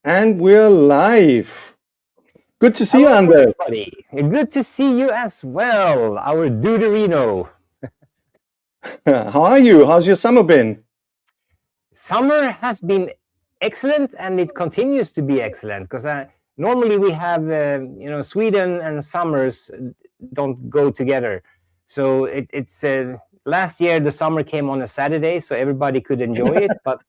And we're live. Good to see you, Hello, Anders. everybody. Good to see you as well, our Duderino. How are you? How's your summer been? Summer has been excellent, and it continues to be excellent because normally we have, Sweden and summers don't go together. So it's last year the summer came on a Saturday, so everybody could enjoy it, but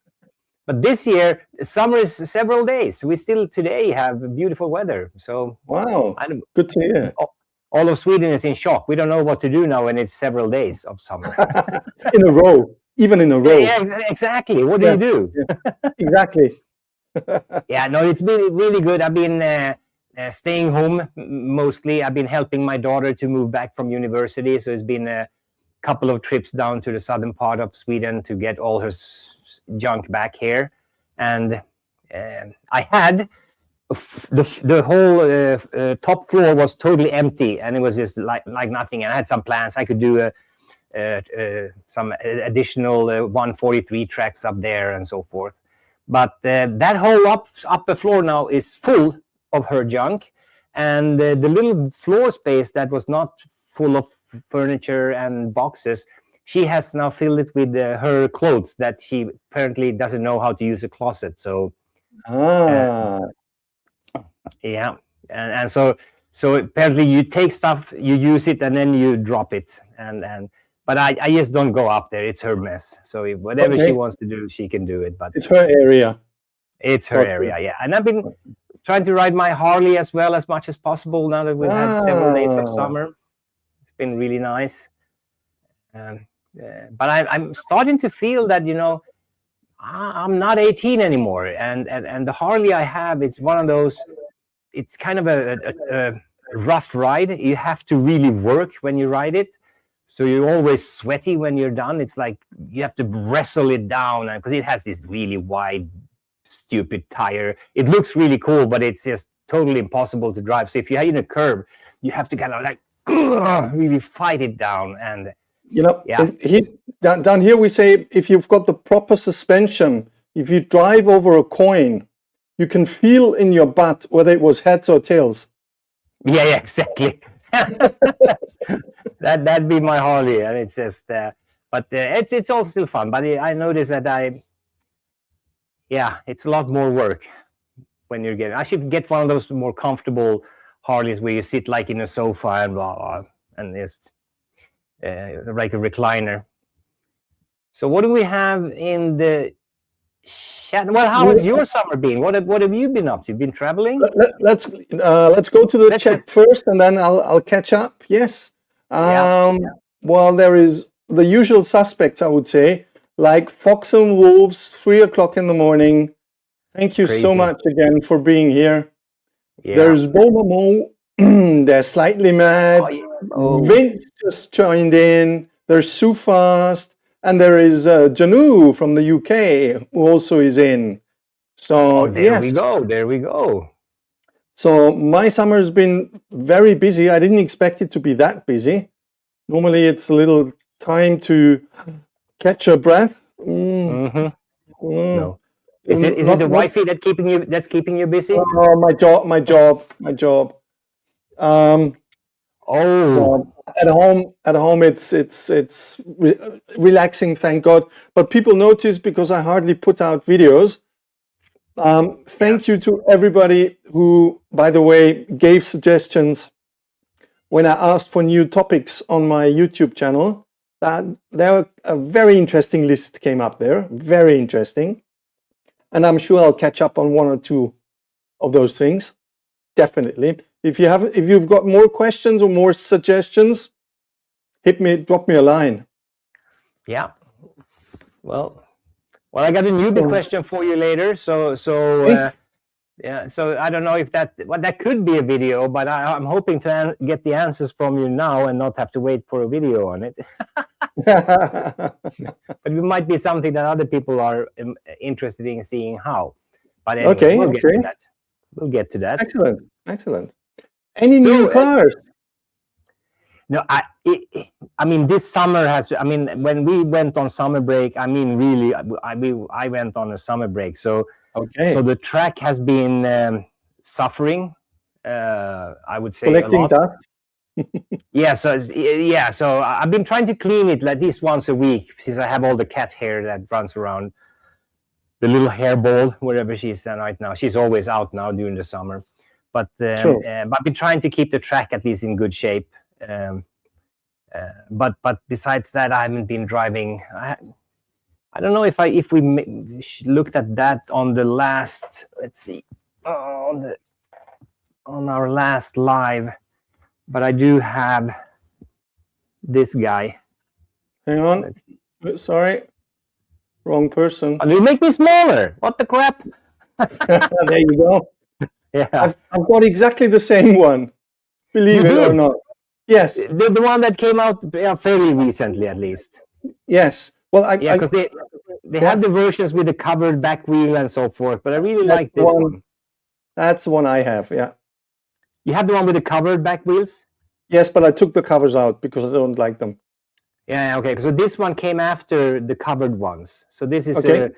this year summer is several days. We still today have beautiful weather. So Wow, I don't, good to hear. all of Sweden is in shock. We don't know what to do now when it's several days of summer. In a row, even in a row. Yeah, exactly. What do you do? Yeah, exactly. Yeah, no, it's been really good. I've been staying home mostly. I've been helping my daughter to move back from university. So it's been a couple of trips down to the southern part of Sweden to get all her junk back here. And I had the whole top floor was totally empty, and it was just like nothing. And I had some plans. I could do some additional 143 tracks up there and so forth. But that whole upper floor now is full of her junk, and the little floor space that was not full of furniture and boxes, she has now filled it with her clothes that she apparently doesn't know how to use a closet. So yeah, and so apparently you take stuff, you use it, and then you drop it, and but I just don't go up there. It's her mess. So whatever she wants to do, she can do it. But it's her area. It's her area, yeah. And I've been trying to ride my Harley as well as much as possible now that we've had several days of summer. It's been really nice. But I'm starting to feel that, I'm not 18 anymore. And the Harley I have, it's one of those, it's kind of a rough ride. You have to really work when you ride it. So you're always sweaty when you're done. It's like you have to wrestle it down because it has this really wide, stupid tire. It looks really cool, but it's just totally impossible to drive. So if you're in a curve, you have to kind of like really fight it down. And down here we say if you've got the proper suspension, if you drive over a coin, you can feel in your butt whether it was heads or tails. Yeah, exactly. That'd be my Harley, and it's just but it's all still fun. But I noticed that it's a lot more work when you're getting. I should get one of those more comfortable Harleys where you sit like in a sofa and blah, blah, and just like a recliner. So what do we have in the chat? Well, how has your summer been? What have you been up to? Been traveling? Let's go to the chat first, and then I'll catch up. Yes. Well, there is the usual suspects, I would say, like Fox and Wolves, 3 o'clock in the morning. Thank you so much again for being here. Yeah. There's Bomomo. They're slightly mad. Vince just joined in. There's Sue Fast. And there is Janu from the UK who also is in. So there we go. So my summer has been very busy. I didn't expect it to be that busy. Normally it's a little time to catch your breath. No. Is it the wifey that's keeping you busy? Oh, my job. So at home it's relaxing, thank God. But people notice because I hardly put out videos. Thank you to everybody who, by the way, gave suggestions when I asked for new topics on my YouTube channel. There a very interesting list came up there, very interesting. And I'm sure I'll catch up on one or two of those things. Definitely. If you've got more questions or more suggestions, drop me a line. Yeah. Well, I got a newbie question for you later. So I don't know if that could be a video, but I'm hoping to get the answers from you now and not have to wait for a video on it. But it might be something that other people are interested in seeing how. But anyway, we'll get to that. We'll get to that. Excellent. Any new cars? No, I mean, this summer when we went on summer break, I mean, really, I went on a summer break. So Okay. So the track has been suffering. I would say Collecting a lot. dust. Yeah, so I've been trying to clean it at least once a week since I have all the cat hair that runs around the little hairball wherever she's right now. She's always out now during the summer, but I've been trying to keep the track at least in good shape. But besides that, I haven't been driving. I don't know if we looked at that on the last. Let's see, on our last live. But I do have this guy. Hang on. Sorry. Wrong person. Oh, you make me smaller. What the crap? There you go. Yeah. I've got exactly the same one. Believe it or not. Yes. The one that came out fairly recently, at least. Yes. Well, because they have the versions with the covered back wheel and so forth, but I really like this one. That's the one I have, yeah. You have the one with the covered back wheels? Yes, but I took the covers out because I don't like them. Yeah, okay. So this one came after the covered ones. So this is okay.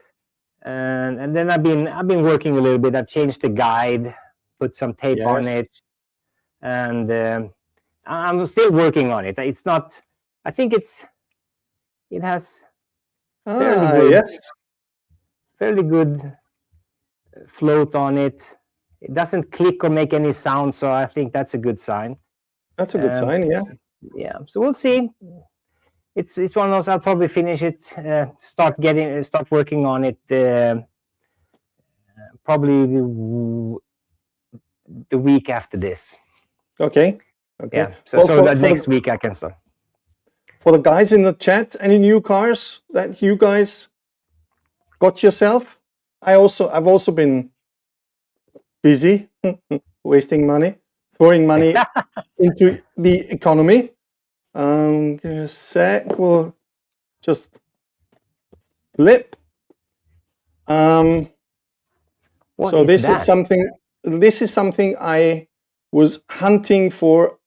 And then I've been working a little bit. I've changed the guide, put some tape on it, and I'm still working on it. It's not. I think it has fairly good float on it. It doesn't click or make any sound, so I think that's a good sign. That's a good sign, yeah. Yeah, so we'll see. It's one of those. I'll probably finish it. Start working on it. Probably the week after this. Okay. Yeah. So that next week I can start. For the guys in the chat, any new cars that you guys got yourself? I've also been busy wasting money, throwing money into the economy. Give me a sec. We'll just flip. So this is something. This is something I was hunting for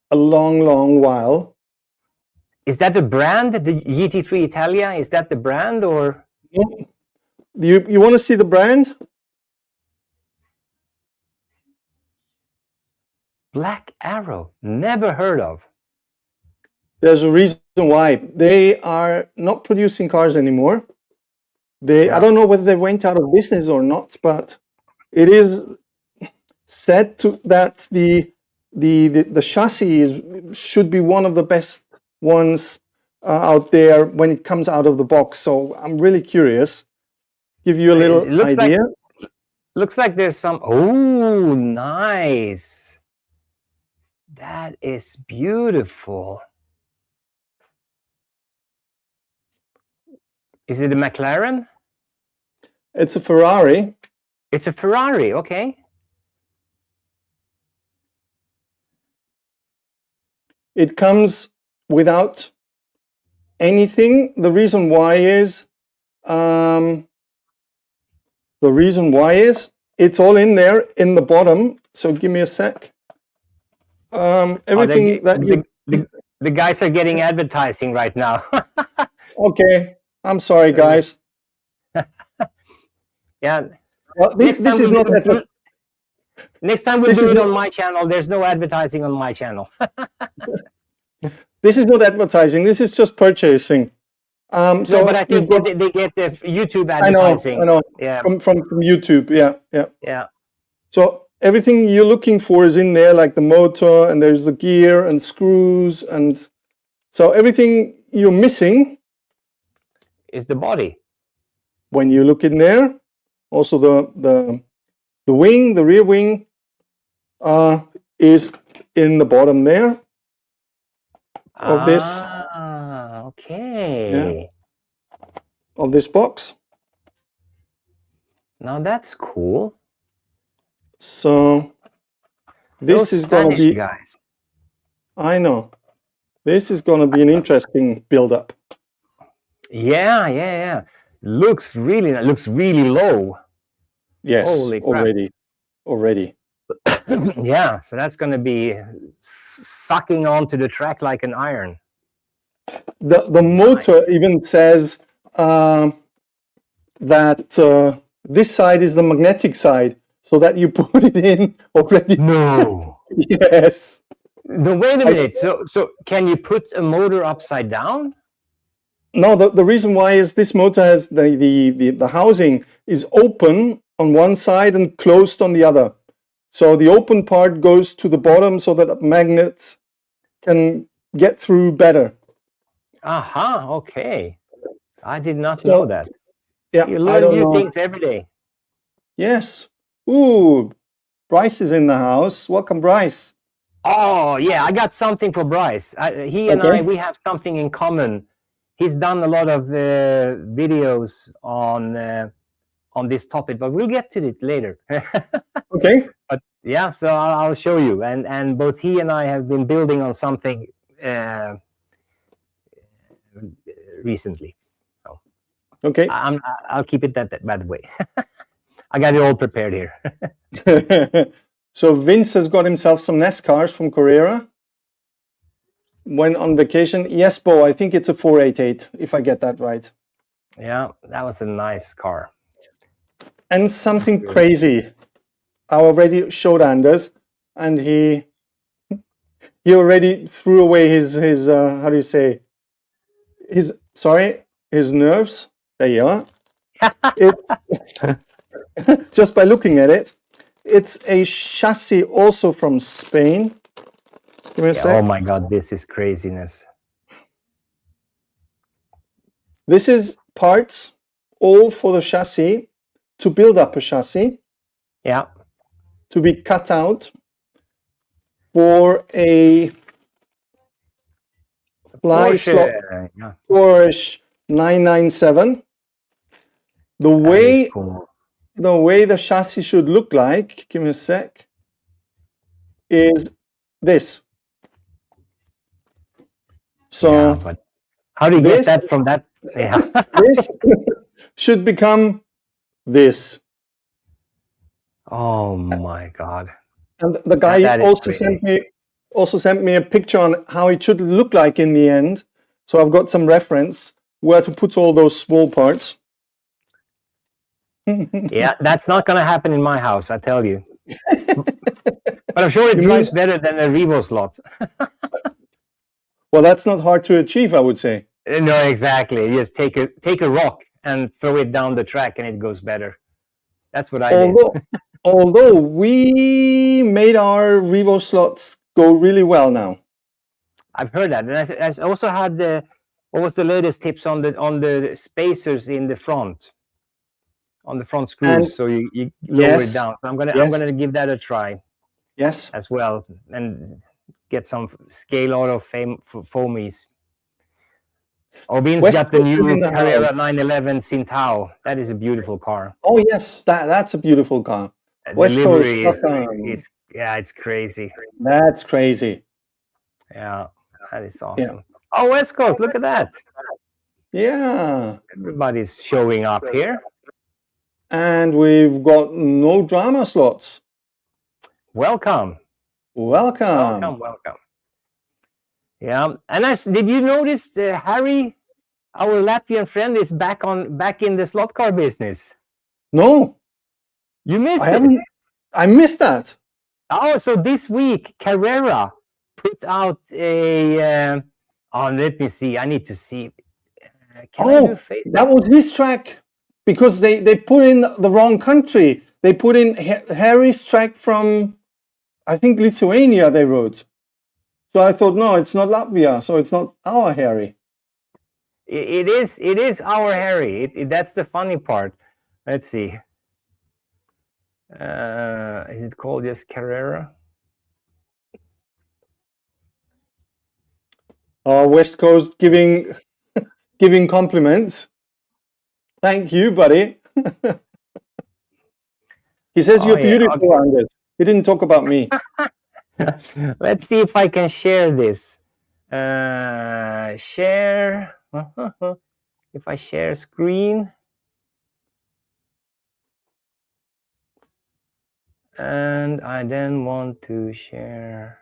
a long while. Is that the brand, the GT3 Italia? Is that the brand, or you want to see the brand? Black Arrow. Never heard of. There's a reason why. They are not producing cars anymore. I don't know whether they went out of business or not, but it is said that the chassis should be one of the best ones out there when it comes out of the box. So I'm really curious. Give you a little idea. Looks like there's some. Oh, nice. That is beautiful. Is it a McLaren? It's a Ferrari. It's a Ferrari, okay. It comes without anything. The reason why is it's all in there in the bottom. So give me a sec. Everything the guys are getting advertising right now. Okay, I'm sorry, guys. Yeah. Well, this is not. Next time we do it on my channel, there's no advertising on my channel. This is not advertising. This is just purchasing. So, but I think they get the YouTube advertising. I know. Yeah. From YouTube. Yeah. So everything you're looking for is in there, like the motor, and there's the gear and screws, and so everything you're missing is the body. When you look in there, also the wing, the rear wing, is in the bottom there of this. Okay. Yeah, of this box. Now that's cool. So this is going to be, guys. I know. This is going to be an interesting build-up. Yeah. Looks really low. Yes, holy crap. Already. Yeah, so that's going to be sucking onto the track like an iron. The motor even says that This side is the magnetic side, so that you put it in already. No. Yes. No, wait a minute. So can you put a motor upside down? No, the reason why is this motor has the housing is open on one side and closed on the other. So the open part goes to the bottom so that magnets can get through better. Aha, okay. I did not So, know that. Yeah, You I learn don't new know. things every day. Yes. Ooh, Bryce is in the house. Welcome, Bryce. Oh, yeah, I got something for Bryce. He and Okay. we have something in common. He's done a lot of videos on this topic, but we'll get to it later. Okay. But yeah, so I'll show you. And both he and I have been building on something recently. So Okay. I'll keep it that way. I got it all prepared here. So Vince has got himself some NASCARs from Carrera. Went on vacation. Yes, Bo, I think it's a 488, if I get that right. Yeah, that was a nice car. And something crazy. I already showed Anders, and he already threw away his how do you say, his nerves. There you are. It's just by looking at it. It's a chassis also from Spain. Give me a sec. Oh my God, this is craziness. This is parts all for the chassis, to build up a chassis, Yeah. to be cut out for a fly slot Yeah. Porsche 997. The way Cool. the chassis should look like, give me a sec, is this. So yeah, but how do you get that from that? Yeah. This should become this. Oh my God. And the guy That is also sent me a picture on how it should look like in the end. So I've got some reference where to put all those small parts. Yeah, that's not going to happen in my house, I tell you. But I'm sure it drives better than a Revo slot. Well, that's not hard to achieve, I would say. No, exactly. You just take a rock and throw it down the track, and it goes better. That's what I did. Although we made our Revo slots go really well now. I've heard that, and I also had what was the latest tips on the spacers in the front, on the front screws, And so you lower it down. So I'm gonna give that a try. Yes. As well, and get some scale out of foamies. Vince got the new Carrera 911 Cintao. That is a beautiful car. Oh yes, that's a beautiful car. West Coast is it's crazy. That's crazy. Yeah, that is awesome. Yeah. Oh, West Coast, look at that. Yeah. Everybody's showing up here. And we've got no drama slots. Welcome. Welcome. Yeah, and did you notice Harry, our Latvian friend, is back in the slot car business? No. You missed it. I missed that. Oh, so this week Carrera put out a. Let me see. I need to see. That was his track, because they put in the wrong country. They put in Harry's track from, I think, Lithuania. They wrote. So I thought, no, it's not Latvia, so it's not our Harry. It is our Harry. That's the funny part. Let's see. Is it called just Carrera? West Coast giving compliments. Thank you, buddy. He says you're beautiful, Anders. He didn't talk about me. Let's see if I can share this. Share. If I share screen. And I then want to share.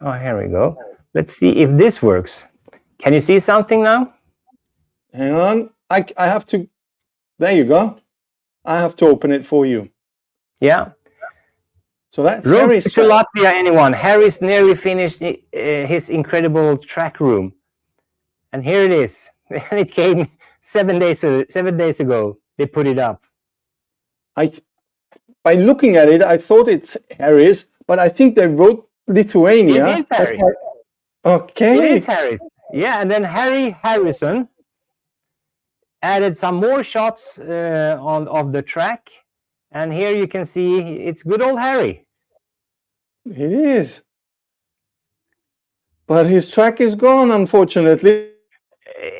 Oh, here we go. Let's see if this works. Can you see something now? Hang on. I have to. There you go. I have to open it for you. Yeah. So that's Road Harry's to track. Latvia, anyone? Harry's nearly finished his incredible track room. And here it is. And it came 7 days ago. They put it up. By looking at it, I thought it's Harry's, but I think they wrote Lithuania. It is Harry's. Okay. It is Harry's. Yeah, and then Harry Harrison added some more shots of the track. And here you can see it's good old Harry. It is. But his track is gone, unfortunately.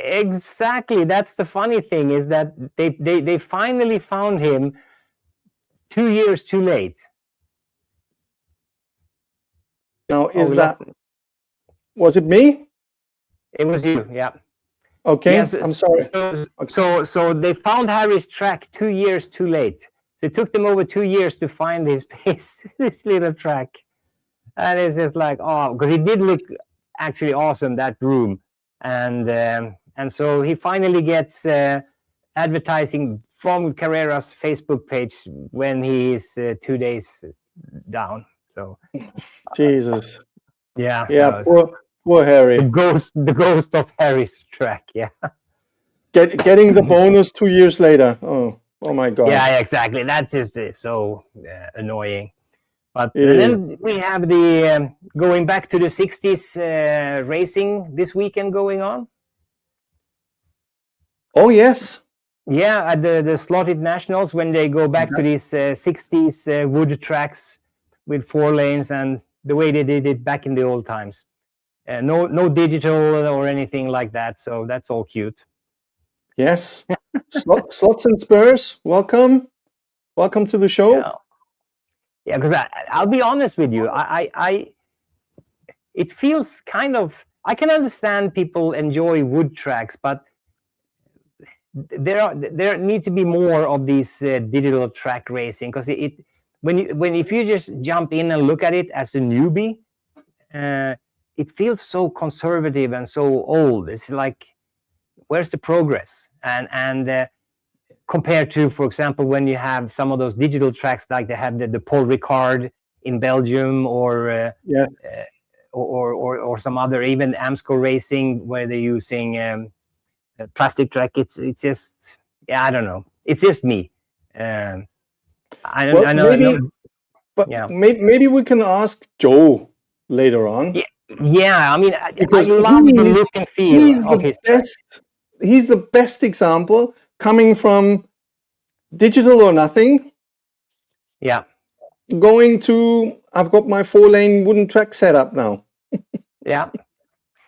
Exactly. That's the funny thing, is that they finally found him 2 years too late. Now, was it me? It was you, yeah. Okay, yes, I'm sorry. So they found Harry's track 2 years too late. So it took them over 2 years to find his little track. And it's just like, oh, because it did look actually awesome, that room. And so he finally gets advertising from Carrera's Facebook page when he is 2 days down. So Jesus. Yeah. Poor Harry. The ghost of Harry's track. Yeah. Getting the bonus 2 years later. Oh my God. Yeah, exactly. That's just so annoying. But then we have the going back to the 60s racing this weekend going on. Oh, yes. Yeah, at the Slothead Nationals, when they go back to these 60s wood tracks with 4 lanes and the way they did it back in the old times. No digital or anything like that, so that's all cute. Yes. Slots and Spurs, welcome to the show. Yeah, because I'll be honest with you, it feels kind of, I can understand people enjoy wood tracks, but there need to be more of these digital track racing, because if you just jump in and look at it as a newbie, it feels so conservative and so old. It's like, where's the progress? And compared to, for example, when you have some of those digital tracks, like they have the Paul Ricard in Belgium, or some other, even Amsco Racing, where they're using plastic track. It's just, I don't know. It's just me. I know. But maybe we can ask Joe later on. Yeah, I mean, I love the look and feel of his track. He's the best example, coming from digital or nothing. Yeah. Going to, I've got my 4-lane wooden track set up now. Yeah,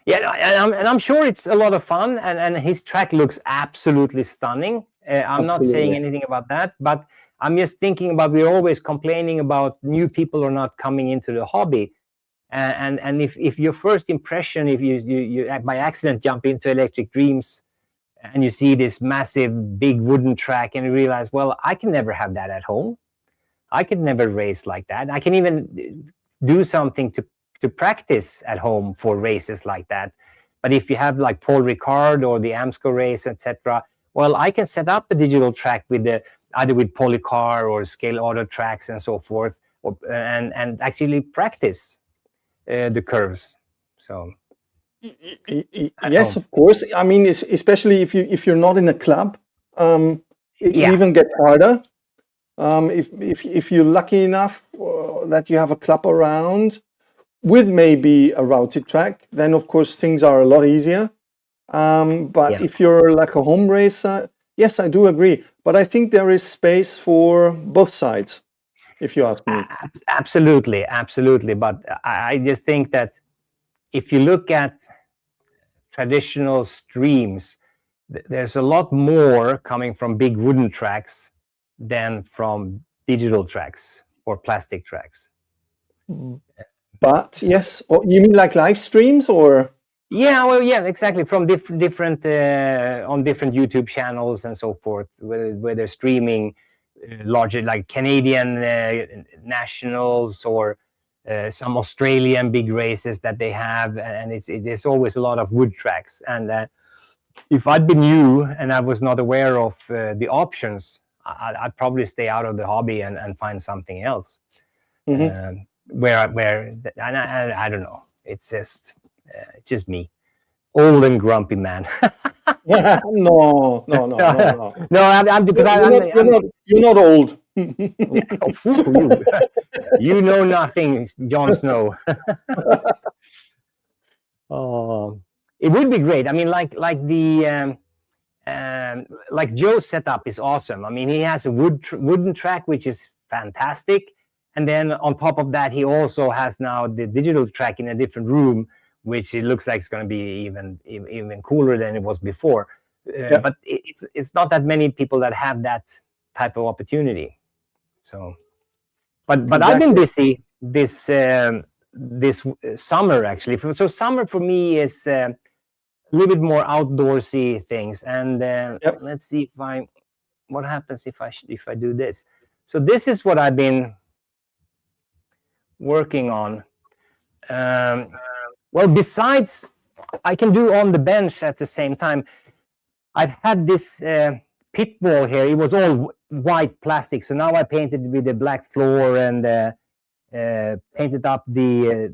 and I'm sure it's a lot of fun, and his track looks absolutely stunning. I'm not saying anything about that, but I'm just thinking about, we're always complaining about new people are not coming into the hobby. And if your first impression, if you by accident jump into Electric Dreams and you see this massive big wooden track and you realize, well, I can never have that at home. I could never race like that. I can even do something to practice at home for races like that. But if you have like Paul Ricard or the Amsco race, etc., well, I can set up a digital track with either with Polycar or Scale Auto tracks and so forth, and actually practice the curves. So yes, of course. I mean, especially if you're not in a club, it even gets harder. If you're lucky enough that you have a club around with maybe a routed track, then of course things are a lot easier. But if you're like a home racer, yes, I do agree. But I think there is space for both sides, if you ask me. Absolutely. But I just think that if you look at traditional streams, there's a lot more coming from big wooden tracks than from digital tracks or plastic tracks. But yes, you mean like live streams, or? Yeah, well, yeah, exactly. From different on different YouTube channels and so forth, where they're streaming larger, like Canadian nationals or some Australian big races that they have, and there's always a lot of wood tracks. And if I'd been new and I was not aware of the options, I'd probably stay out of the hobby and find something else. Mm-hmm. I don't know. It's just me, old and grumpy man. No. No, I'm because you're not old. You know nothing, Jon Snow. Oh, it would be great. I mean, like Joe's setup is awesome. I mean, he has a wooden track, which is fantastic. And then on top of that, he also has now the digital track in a different room, which it looks like it's going to be even cooler than it was before. But it's not that many people that have that type of opportunity. So, but exactly. I've been busy this summer actually. So summer for me is a little bit more outdoorsy things. And let's see what happens if I do this. So this is what I've been working on. Well, besides I can do on the bench at the same time, I've had this pit wall here. It was all white plastic, so now I painted with the black floor and painted up the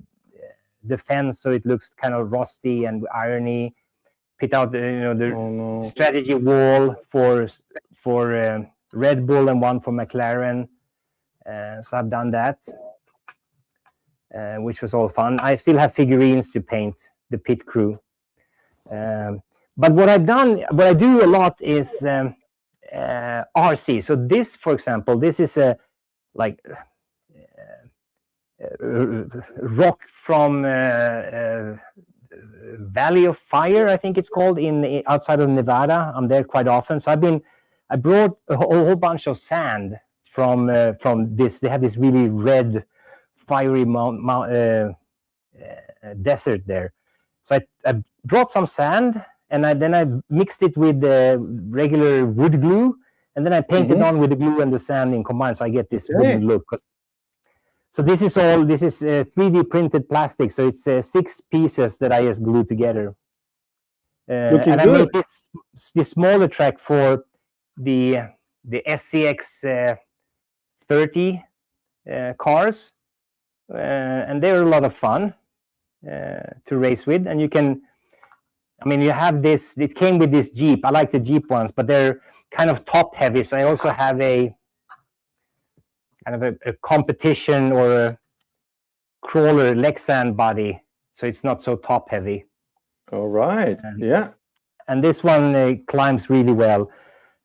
fence so it looks kind of rusty and irony. Put out the strategy wall for Red Bull and one for McLaren. So I've done that, which was all fun. I still have figurines to paint, the pit crew. But what I do a lot is RC. So this, for example, this is a rock from Valley of Fire, I think it's called, outside of Nevada. I'm there quite often. So I brought a whole bunch of sand from this. They have this really red, fiery desert there. So I brought some sand, and then I mixed it with regular wood glue, and then I painted on with the glue and the sand in combined, so I get this wooden look. So this is 3D printed plastic. So it's 6 pieces that I just glued together. And good. I made this smaller track for the SCX 30 cars, and they're a lot of fun to race with. And you have this. It came with this Jeep. I like the Jeep ones, but they're kind of top heavy. So I also have a kind of a competition or a crawler Lexan body, so it's not so top heavy. All right. And this one climbs really well.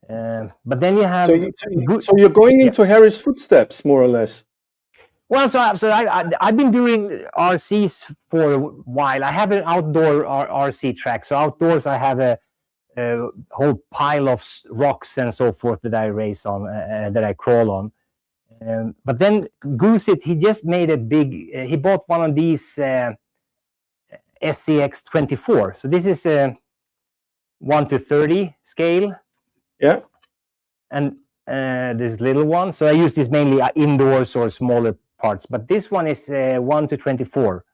But then you have. So you're going into Harry's footsteps, more or less. Well, so I've been doing RCs for a while. I have an outdoor RC track. So outdoors, I have a whole pile of rocks and so forth that I race on, that I crawl on. But then Goosit, he just made a big. He bought one of these SCX 24. So this is a 1:30 scale. Yeah. And this little one. So I use this mainly indoors or smaller parts. But this one is 1:24.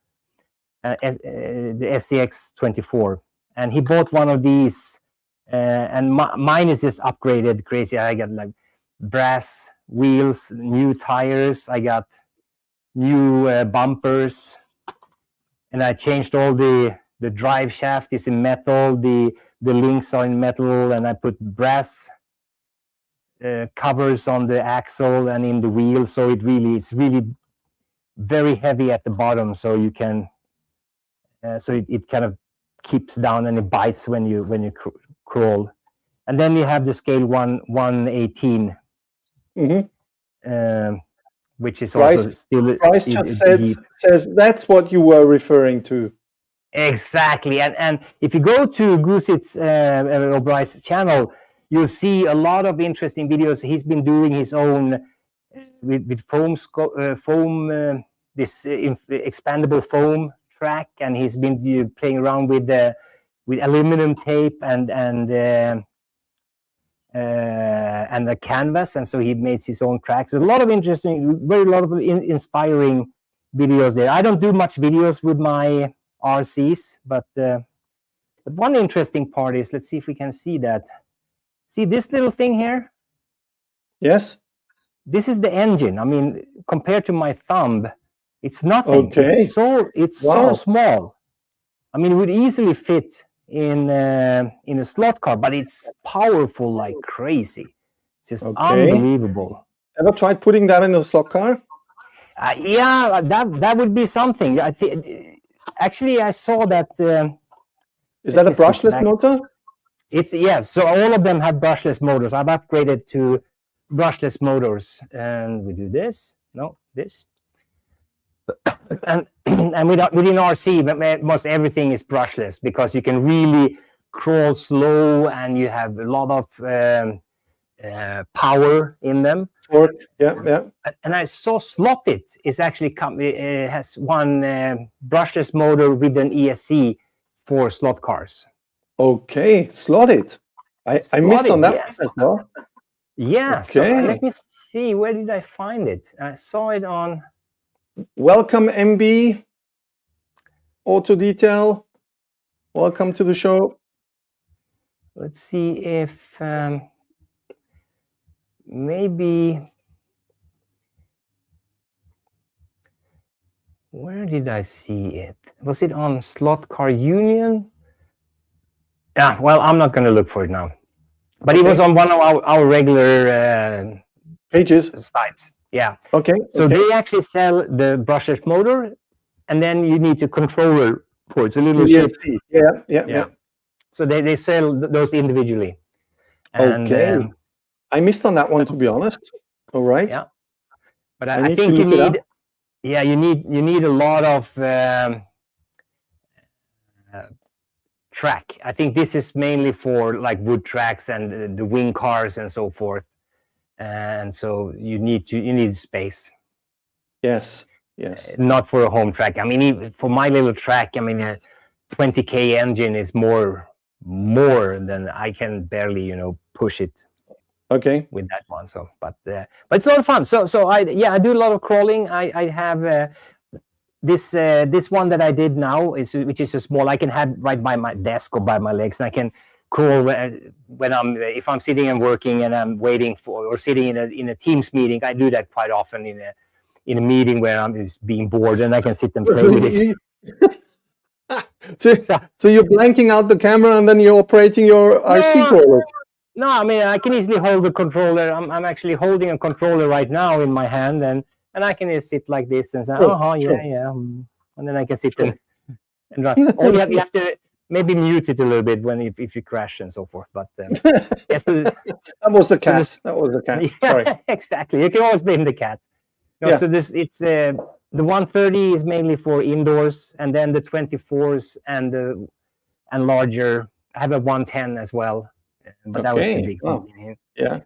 The SCX 24. And he bought one of these. And mine is just upgraded crazy. I got like brass wheels, new tires, I got new bumpers, and I changed all the drive shaft is in metal, the links are in metal, and I put brass covers on the axle and in the wheel, so it's really very heavy at the bottom, so you can so it kind of keeps down and it bites when you crawl. And then you have the scale 1/18. Which is also still. Bryce just says that's what you were referring to. Exactly, and if you go to Goosit's or Bryce's channel, you'll see a lot of interesting videos. He's been doing his own with foam, this expandable foam track, and he's been playing around with aluminum tape and the canvas, and so he makes his own tracks. A lot of interesting, inspiring videos there. I don't do much videos with my RCs, but one interesting part is, let's see if we can see that. See this little thing here? Yes. This is the engine. I mean, compared to my thumb, it's nothing. Okay. It's Wow. so small. I mean, it would easily fit in a slot car, but it's powerful like crazy. It's just unbelievable. Ever tried putting that in a slot car? Yeah, that would be something. I think actually I saw that. Is that a brushless motor? It's so all of them have brushless motors. I've upgraded to brushless motors, and we do this. No, this. And within RC, most everything is brushless because you can really crawl slow, and you have a lot of power in them. Yeah. And I saw Slothead is actually has one brushless motor with an ESC for slot cars. Okay, Slothead. I missed on that as well. Yeah. Okay. So let me see. Where did I find it? I saw it on. Welcome, MB. Auto Detail. Welcome to the show. Let's see if maybe. Where did I see it? Was it on Slot Car Union? Yeah, well, I'm not going to look for it now. But it was on one of our regular pages sites. Yeah. Okay. So they actually sell the brushless motor, and then you need a controller for it. It's a little chip. Yeah. So they sell those individually. And, okay. I missed on that one, to be honest. All right. Yeah. But I think you need. Yeah, you need a lot of track. I think this is mainly for like wood tracks and the wing cars and so forth. And so you need space. Yes. Not for a home track. I mean, for my little track, I mean, a 20K engine is more than I can barely, push it. Okay. With that one, so but it's a lot of fun. So I do a lot of crawling. I have this one that I did now which is a small. I can have right by my desk or by my legs, and I can crawl when if I'm sitting and working and I'm waiting for or sitting in a Teams meeting. I do that quite often in a meeting where I'm just being bored, and I can sit and play with it. So you're blanking out the camera and then you're operating your RC crawlers. No, I mean, I can easily hold the controller. I'm actually holding a controller right now in my hand, and I can just sit like this and say, yeah. And then I can sit and drive. Only you have to maybe mute it a little bit if you crash and so forth. But yes, that was a cat. That was a cat. Yeah, sorry. Exactly. You can always blame the cat. So it's the 130 is mainly for indoors, and then the 24s and larger. I have a 110 as well. But that was too big. Yeah.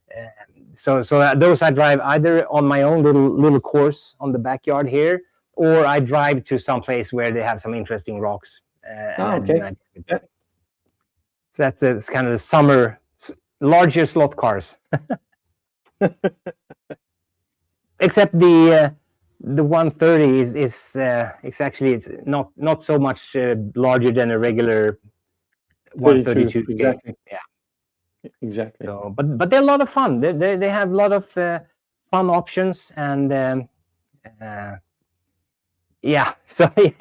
So those I drive either on my own little course on the backyard here, or I drive to some place where they have some interesting rocks. So that's kind of the summer larger slot cars. Except the 130 is actually it's not so much larger than a regular 132. Exactly. Yeah. Exactly. So, but they're a lot of fun. They have a lot of fun options, and exactly.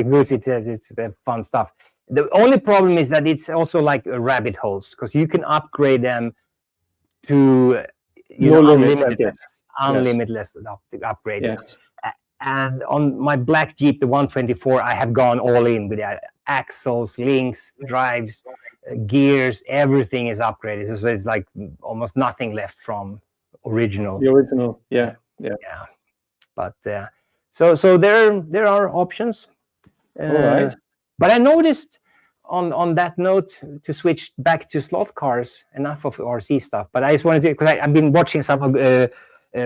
Goose, it's fun stuff. The only problem is that it's also like rabbit holes, because you can upgrade them to unlimited upgrades. Yes. And on my black Jeep, the 124, I have gone all in with axles, links, drives, gears. Everything is upgraded. So it's like almost nothing left from original. The original, yeah. But so there are options. All right. But I noticed on that note, to switch back to slot cars, enough of RC stuff. But I just wanted to, because I've been watching some of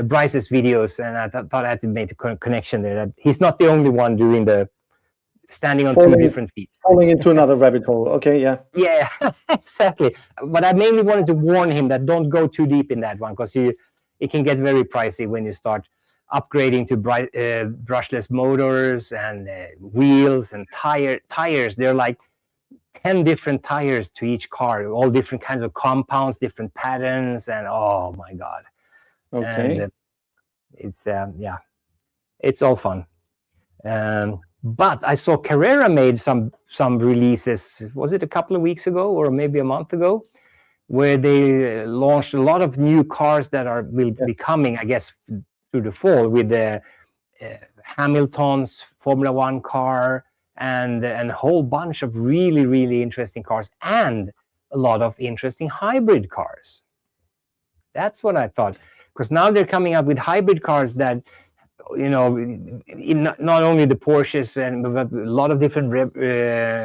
Bryce's videos, and I thought I had to make a connection there. That he's not the only one doing the standing on two different feet. Falling into another rabbit hole. Okay, yeah. Yeah, exactly. But I mainly wanted to warn him that don't go too deep in that one, because it can get very pricey when you start upgrading to brushless motors and wheels and tires. They're like 10 different tires to each car, all different kinds of compounds, different patterns, and oh my God. Okay. And it's it's all fun. But I saw Carrera made some releases. Was it a couple of weeks ago or maybe a month ago, where they launched a lot of new cars that will be coming, I guess, through the fall, with the Hamilton's Formula One car and a whole bunch of really, really interesting cars and a lot of interesting hybrid cars. That's what I thought, because now they're coming up with hybrid cars that, you know, not only the Porsches but a lot of different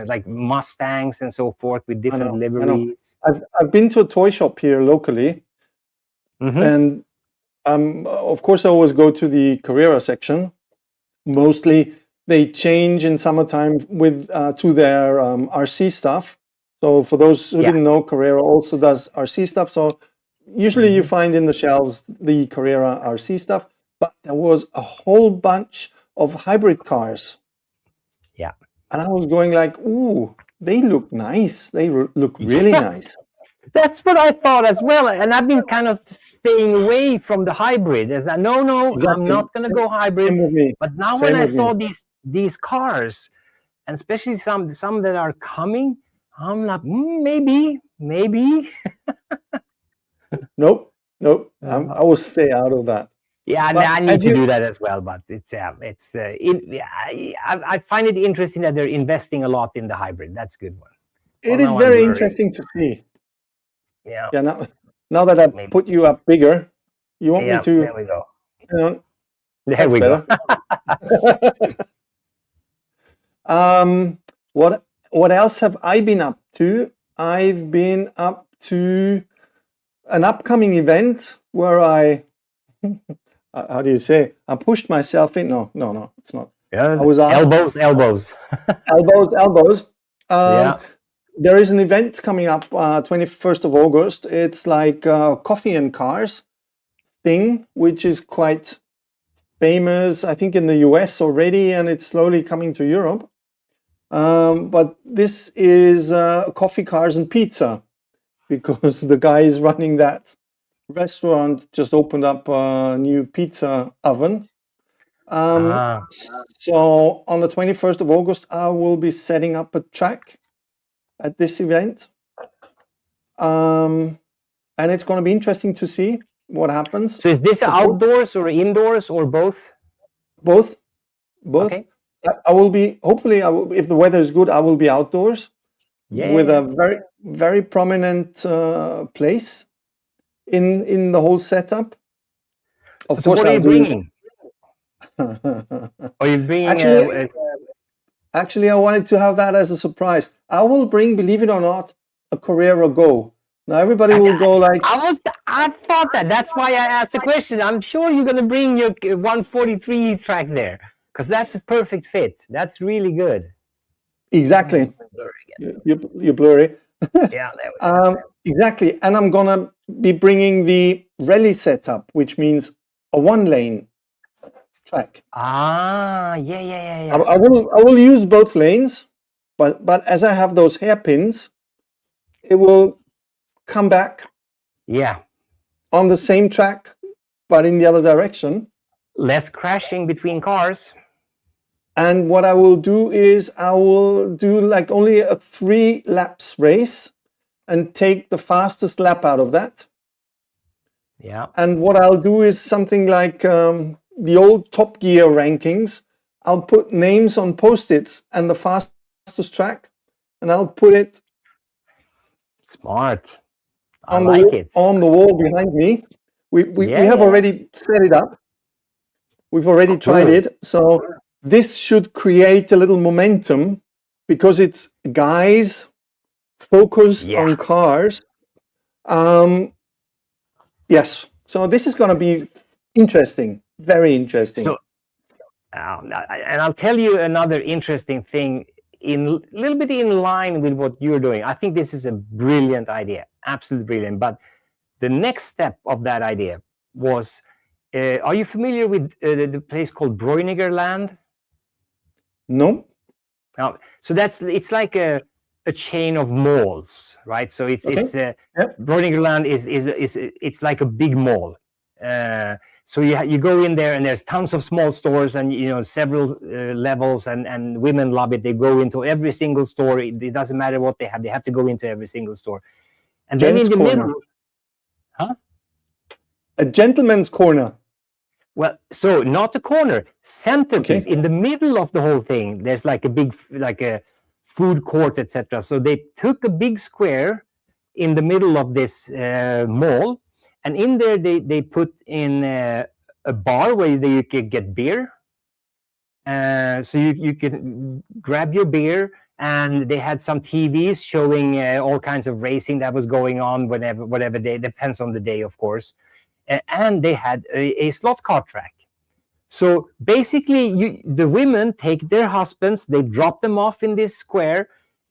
like Mustangs and so forth with different liveries. I've been to a toy shop here locally, and of course I always go to the Carrera section. Mostly they change in summertime with to their RC stuff. So for those who didn't know, Carrera also does RC stuff. So usually you find in the shelves the Carrera RC stuff. But there was a whole bunch of hybrid cars. Yeah. And I was going like, ooh, they look nice. They look really nice. That's what I thought as well. And I've been kind of staying away from the hybrid. As that, no, exactly. I'm not going to go hybrid. But now when I saw these cars, and especially some that are coming, I'm like, maybe. Nope. I will stay out of that. Yeah, I need to do that as well. But I find it interesting that they're investing a lot in the hybrid. That's a good one. It is very interesting to see. Yeah. Yeah. Now that I put you up bigger, you want me to? There we go. There we go. What else have I been up to? I've been up to an upcoming event where I. How do you say? I pushed myself in. No, it's not. Yeah, I was elbows. elbows. There is an event coming up 21st of August. It's like a coffee and cars thing, which is quite famous, I think, in the US already, and it's slowly coming to Europe. But this is coffee, cars, and pizza, because the guy is running that restaurant just opened up a new pizza oven. So on the 21st of August, I will be setting up a track at this event. And it's going to be interesting to see what happens. So is this outdoors or indoors or both? Both. Okay. I will be, hopefully, if the weather is good, I will be outdoors with a very, very prominent place in the whole setup. Of course, what are you bringing? Are you bringing? Actually, I wanted to have that as a surprise. I will bring, believe it or not, a Carrera Go. Now everybody will go like. I thought that. That's why I asked the question. I'm sure you're going to bring your 143 track there, because that's a perfect fit. That's really good. Exactly. You're blurry. Yeah, there we go. Exactly. And I'm going to be bringing the rally setup, which means a one-lane track. Yeah. I will use both lanes, but as I have those hairpins, it will come back. Yeah. On the same track, but in the other direction. Less crashing between cars. And what I will do is I will do like only a 3 laps race and take the fastest lap out of that. Yeah. And what I'll do is something like the old Top Gear rankings. I'll put names on Post-its and the fastest track, and I'll put it smart. On the wall behind me. We have already set it up. We've already tried it. So this should create a little momentum, because it's guys focused on cars. Yes. So this is going to be interesting. Very interesting. So, and I'll tell you another interesting thing, a little bit in line with what you're doing. I think this is a brilliant idea, absolutely brilliant. But the next step of that idea was are you familiar with the place called Bräunigerland? No. So it's like a chain of malls, right? So it's Bräunigerland is it's like a big mall. So you go in there and there's tons of small stores and several levels and women love it. They go into every single store. It doesn't matter what they have to go into every single store. And then in the middle, a gentleman's corner. Well, so not a corner, centerpiece in the middle of the whole thing. There's like a big a food court, etc. So they took a big square in the middle of this mall. And in there, they put in a bar where you could get beer. So you can grab your beer, and they had some TVs showing all kinds of racing that was going on whatever day, depends on the day, of course. And they had a slot car track. So basically, the women take their husbands, they drop them off in this square.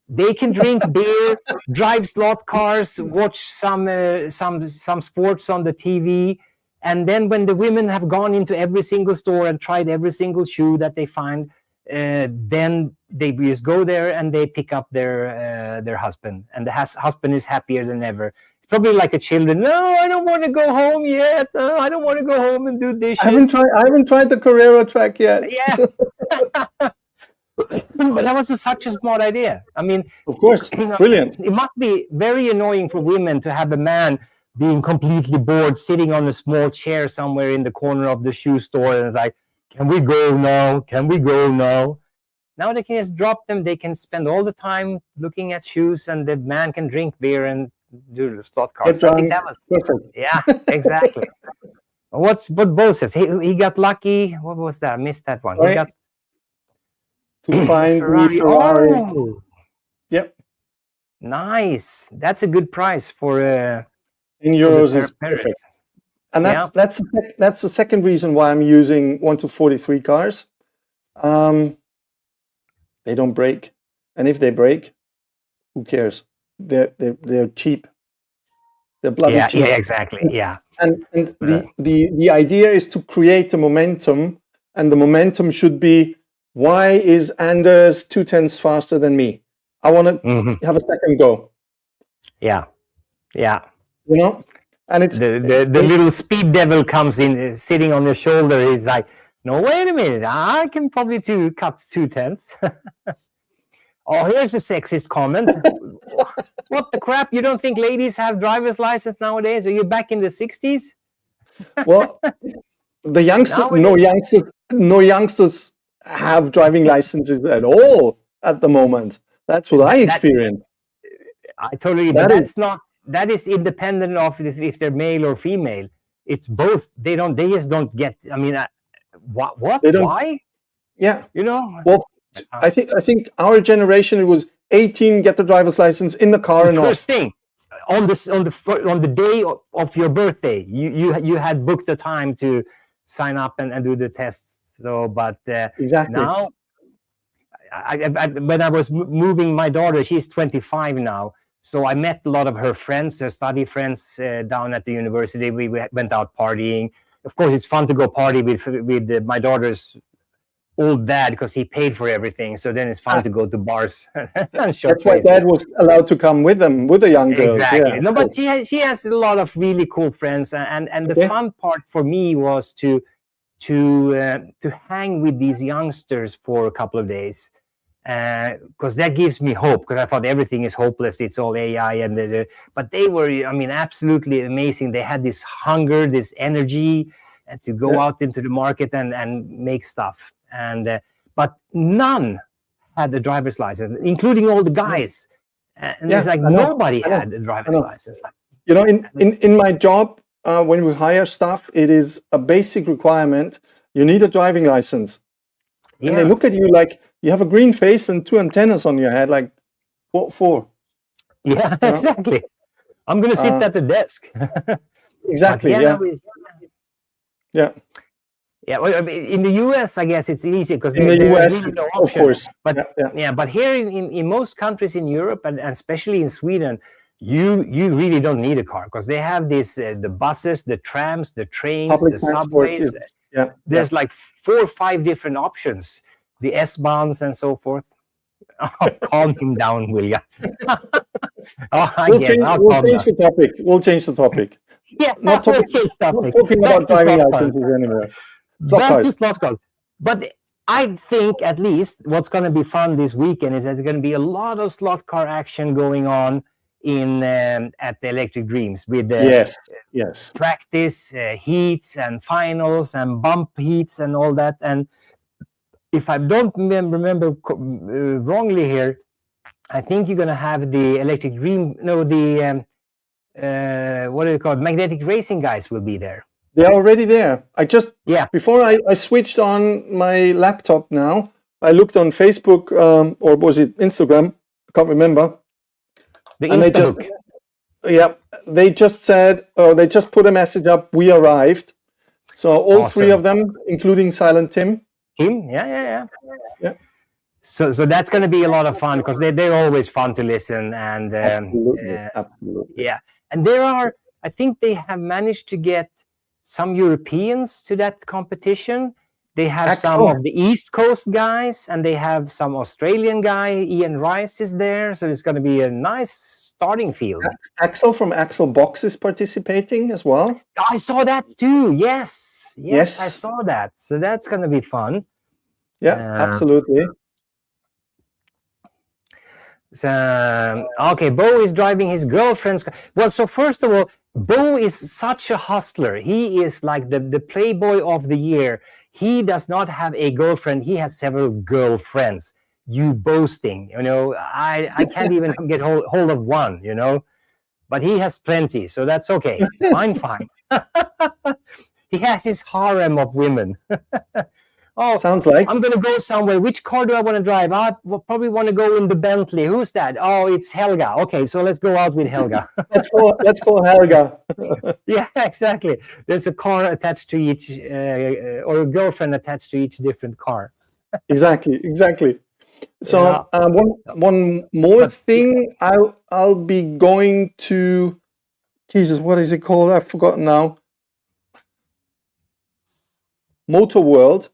They can drink beer, drive slot cars, watch some sports on the TV, and then when the women have gone into every single store and tried every single shoe that they find, then they just go there and they pick up their husband, and the husband is happier than ever. It's probably like a children. No, I don't want to go home yet. I don't want to go home and do dishes. I haven't tried the Carrera track yet. Yeah. But that was such a smart idea. I mean, of course, brilliant. It must be very annoying for women to have a man being completely bored, sitting on a small chair somewhere in the corner of the shoe store, and it's like, "Can we go now? Can we go now?" Now they can just drop them. They can spend all the time looking at shoes, and the man can drink beer and do the slot cars. I think that was perfect. Yeah, exactly. What Bo says, he got lucky. What was that? I missed that one. Right. He got to find Ferrari. Oh. Yep. Nice. That's a good price for in euros is perfect. And that's the second reason why I'm using 1-43 cars. They don't break, and if they break, who cares? They're cheap. They're bloody cheap. Yeah, exactly. Yeah. And the idea is to create a momentum, and the momentum should be, why is Anders 0.2 faster than me? I want to have a second go. Yeah. And it's the little speed devil comes in, sitting on your shoulder. He's like, no, wait a minute, I can probably cut 0.2. Oh, here's a sexist comment. What the crap? You don't think ladies have driver's license nowadays? Are you back in the 60s? Well, the no youngsters have driving licenses at all at the moment. That's what I experienced. I totally. That is independent of if they're male or female. It's both. They just don't get. I mean, what? Why? Yeah. Well, I think our generation, it was 18, get the driver's license in the car and first off. thing on the day of your birthday, you had booked the time to sign up and do the tests. So, but exactly now, when I was moving my daughter, she's 25 now. So I met a lot of her friends, her study friends down at the university. We went out partying. Of course, it's fun to go party with my daughter's old dad because he paid for everything. So then it's fun to go to bars. That's why dad was allowed to come with them, with the young girls. Exactly. Yeah. No, but she has a lot of really cool friends, and the fun part for me was to hang with these youngsters for a couple of days. Because that gives me hope, because I thought everything is hopeless. It's all AI. But they were, absolutely amazing. They had this hunger, this energy, and to go out into the market and make stuff. But none had a driver's license, including all the guys. And it's like nobody had a driver's license. In my job, when we hire staff, it is a basic requirement. You need a driving license. And they look at you like you have a green face and 2 antennas on your head. Like, what for? Yeah, exactly. I'm going to sit at the desk. Exactly. Yeah. Well, in the US, I guess it's easy because in the US, really no of course. But but here in most countries in Europe and especially in Sweden, you really don't need a car, because they have this the buses, the trams, the trains, Public the transport subways. yeah. There's like 4 or 5 different options, the S-Bahns and so forth. Oh, calm him down, will ya? Oh, We'll change the topic. We'll change the topic. Yeah, Not we'll talking, change not topic. talking Back about to driving slot cars. licenses anymore. Back to slot cars. But I think at least what's going to be fun this weekend is that there's going to be a lot of slot car action going on in at the Electric Dreams with yes practice heats and finals and bump heats and all that. And if I don't remember wrongly here, I think you're going to have the Electric Dream, no, the what do you call it? Magnetic Racing guys will be there. They're already there. Before I switched on my laptop now, I looked on Facebook, or was it Instagram? I can't remember. And they just said, they just put a message up, we arrived. So all awesome. 3 of them, including Silent Tim. Yeah. So that's going to be a lot of fun, because they're always fun to listen. And absolutely. Yeah. And I think they have managed to get some Europeans to that competition. They have some of the East Coast guys, and they have some Australian guy. Ian Rice is there, so it's going to be a nice starting field. Axel from Axel Box is participating as well. I saw that too. Yes, I saw that. So that's going to be fun. Yeah, absolutely. So, okay, Bo is driving his girlfriend's car. Well, so first of all, Bo is such a hustler. He is like the playboy of the year. He does not have a girlfriend. He has several girlfriends. You boasting, I can't even get hold of one, but he has plenty, so that's okay. Fine. He has his harem of women. Oh, sounds like I'm going to go somewhere. Which car do I want to drive? I probably want to go in the Bentley. Who's that? Oh, it's Helga. Okay, so let's go out with Helga. let's call Helga. Yeah, exactly. There's a car attached to each, or a girlfriend attached to each different car. Exactly. So one more thing. I'll be going to. Jesus, what is it called? I've forgotten now. Motor World.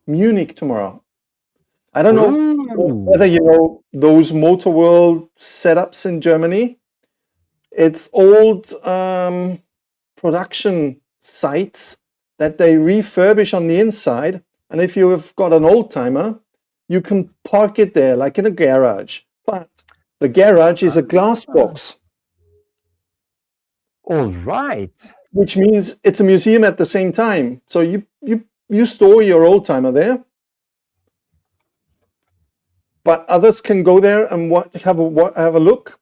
Munich tomorrow. I don't know whether you know those Motor World setups in Germany. It's old production sites that they refurbish on the inside, and if you have got an old timer, you can park it there like in a garage. But the garage is a glass box. All right. Which means it's a museum at the same time. So you store your old timer there, but others can go there and have a look,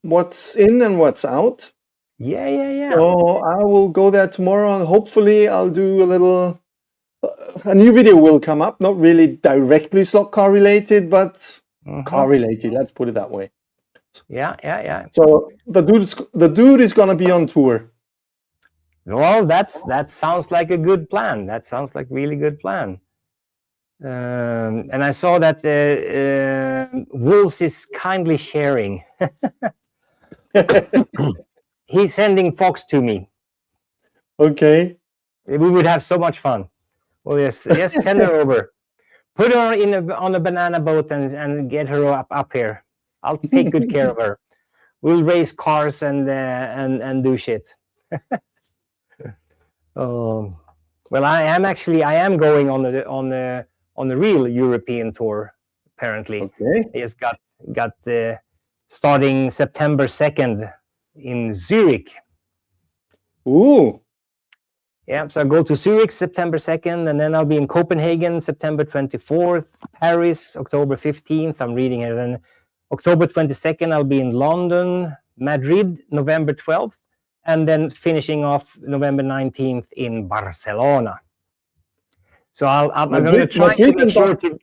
what's in and what's out. Yeah. So I will go there tomorrow, and hopefully I'll do a new video will come up, not really directly slot car related, but car related. Let's put it that way. Yeah. So the dude is gonna be on tour. Well, that sounds like a good plan. That sounds like really good plan. And I saw that Wolves is kindly sharing. He's sending Fox to me. Okay. We would have so much fun. Well, yes, send her over. Put her on a banana boat and get her up here. I'll take good care of her. We'll race cars and do shit. Well, I am going on the real European tour. Apparently, okay. I just got starting September 2nd in Zurich. Ooh. Yeah, so I go to Zurich September 2nd, and then I'll be in Copenhagen September 24th, Paris October 15th. I'm reading it. And October 22nd, I'll be in London, Madrid November 12th. And then finishing off November 19th in Barcelona. So I'm going to try to make sure to...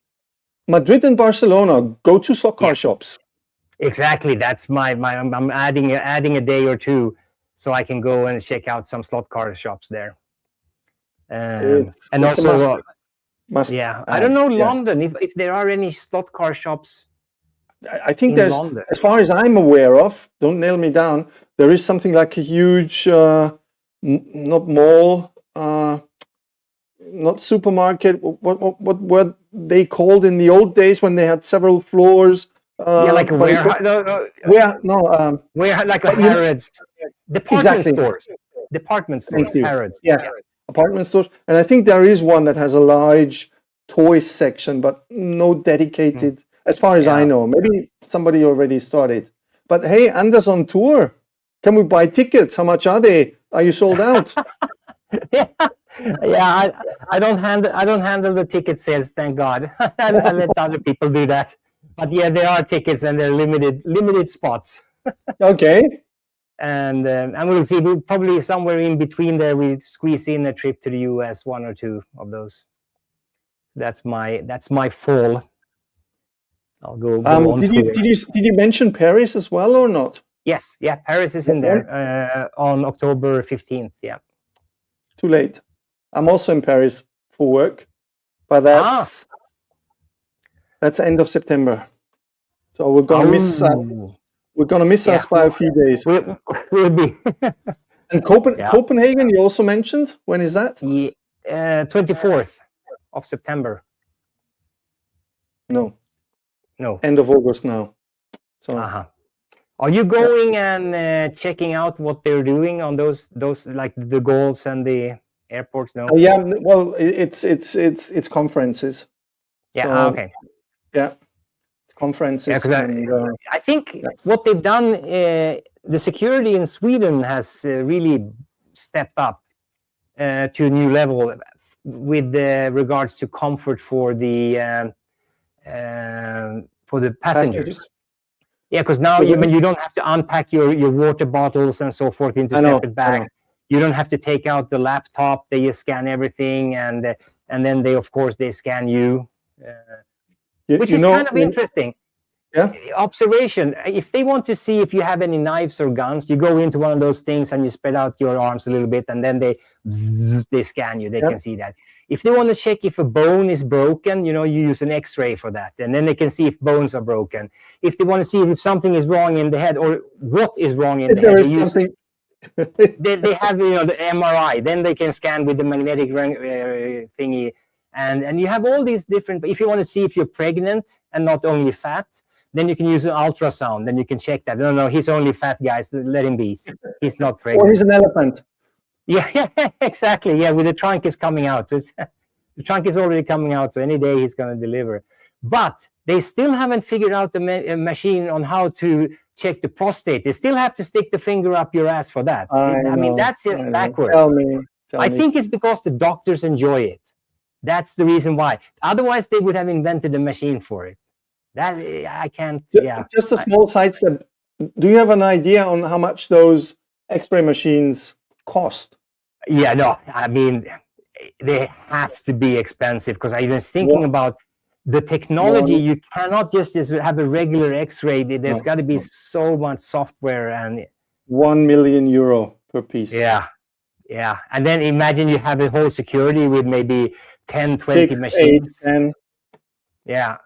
Madrid and Barcelona, go to slot car shops. Exactly. That's I'm adding a day or two so I can go and check out some slot car shops there. And also, must I don't know London, if there are any slot car shops I think in there's, London. as far as I'm aware of, don't nail me down, there is something like a huge, not mall, not supermarket. What were they called in the old days when they had several floors? Yeah, like a But warehouse. Like a but you know, Harrods. Department exactly. stores. Department stores. Thank you. Harrods. Yes, apartment stores, and I think there is one that has a large toy section, but no dedicated, as far as I Yeah. know. Maybe somebody already started. But hey, Anders on tour. Can we buy tickets? How much are they? Are you sold out? Yeah, I don't handle the ticket sales, thank God. I let other people do that. But yeah, there are tickets and they're limited spots. Okay. And we'll see. We'll probably somewhere in between there we squeeze in a trip to the US, one or two of those. That's my fall. I'll go on Did tour. you mention Paris as well or not? Yes, yeah, Paris is in there on October 15th. Yeah. Too late. I'm also in Paris for work, but that's end of September. So we're gonna miss us by a few days. We'll be. And Copenhagen, you also mentioned. When is that? 24th of September. No. No. End of August now. So. Are you going and checking out what they're doing on those like the goals and the airports? No. Yeah. Well, it's conferences. Yeah. So, okay. Yeah. Conferences. Yeah, I think what they've done, the security in Sweden has really stepped up to a new level with regards to comfort for the passengers. Yeah, because now you don't have to unpack your water bottles and so forth into separate bags. You don't have to take out the laptop. They just scan everything, and then they scan you, which is kind of interesting. Yeah. Observation. If they want to see if you have any knives or guns, you go into one of those things and you spread out your arms a little bit, and then they scan you. They can see that. If they want to check if a bone is broken, you use an X-ray for that, and then they can see if bones are broken. If they want to see if something is wrong in the head or what is wrong in the head, they have the MRI. Then they can scan with the magnetic thingy, and you have all these different. If you want to see if you're pregnant and not only fat, then you can use an ultrasound. Then you can check that. No, he's only fat, guys. Let him be. He's not pregnant. Or he's an elephant. Yeah, exactly. Yeah, with the trunk is coming out. So the trunk is already coming out. So any day he's going to deliver. But they still haven't figured out the machine on how to check the prostate. They still have to stick the finger up your ass for that. I mean, that's just backwards. Tell me. I think it's because the doctors enjoy it. That's the reason why. Otherwise, they would have invented a machine for it. That I can't. Yeah. Just a small sidestep. Do you have an idea on how much those X-ray machines cost? Yeah, no. I mean, they have to be expensive because I was thinking about the technology. You cannot just have a regular X-ray. There's got to be so much software and. €1 million per piece. Yeah. And then imagine you have a whole security with maybe 10, 20 6, machines. 8, 10. Yeah.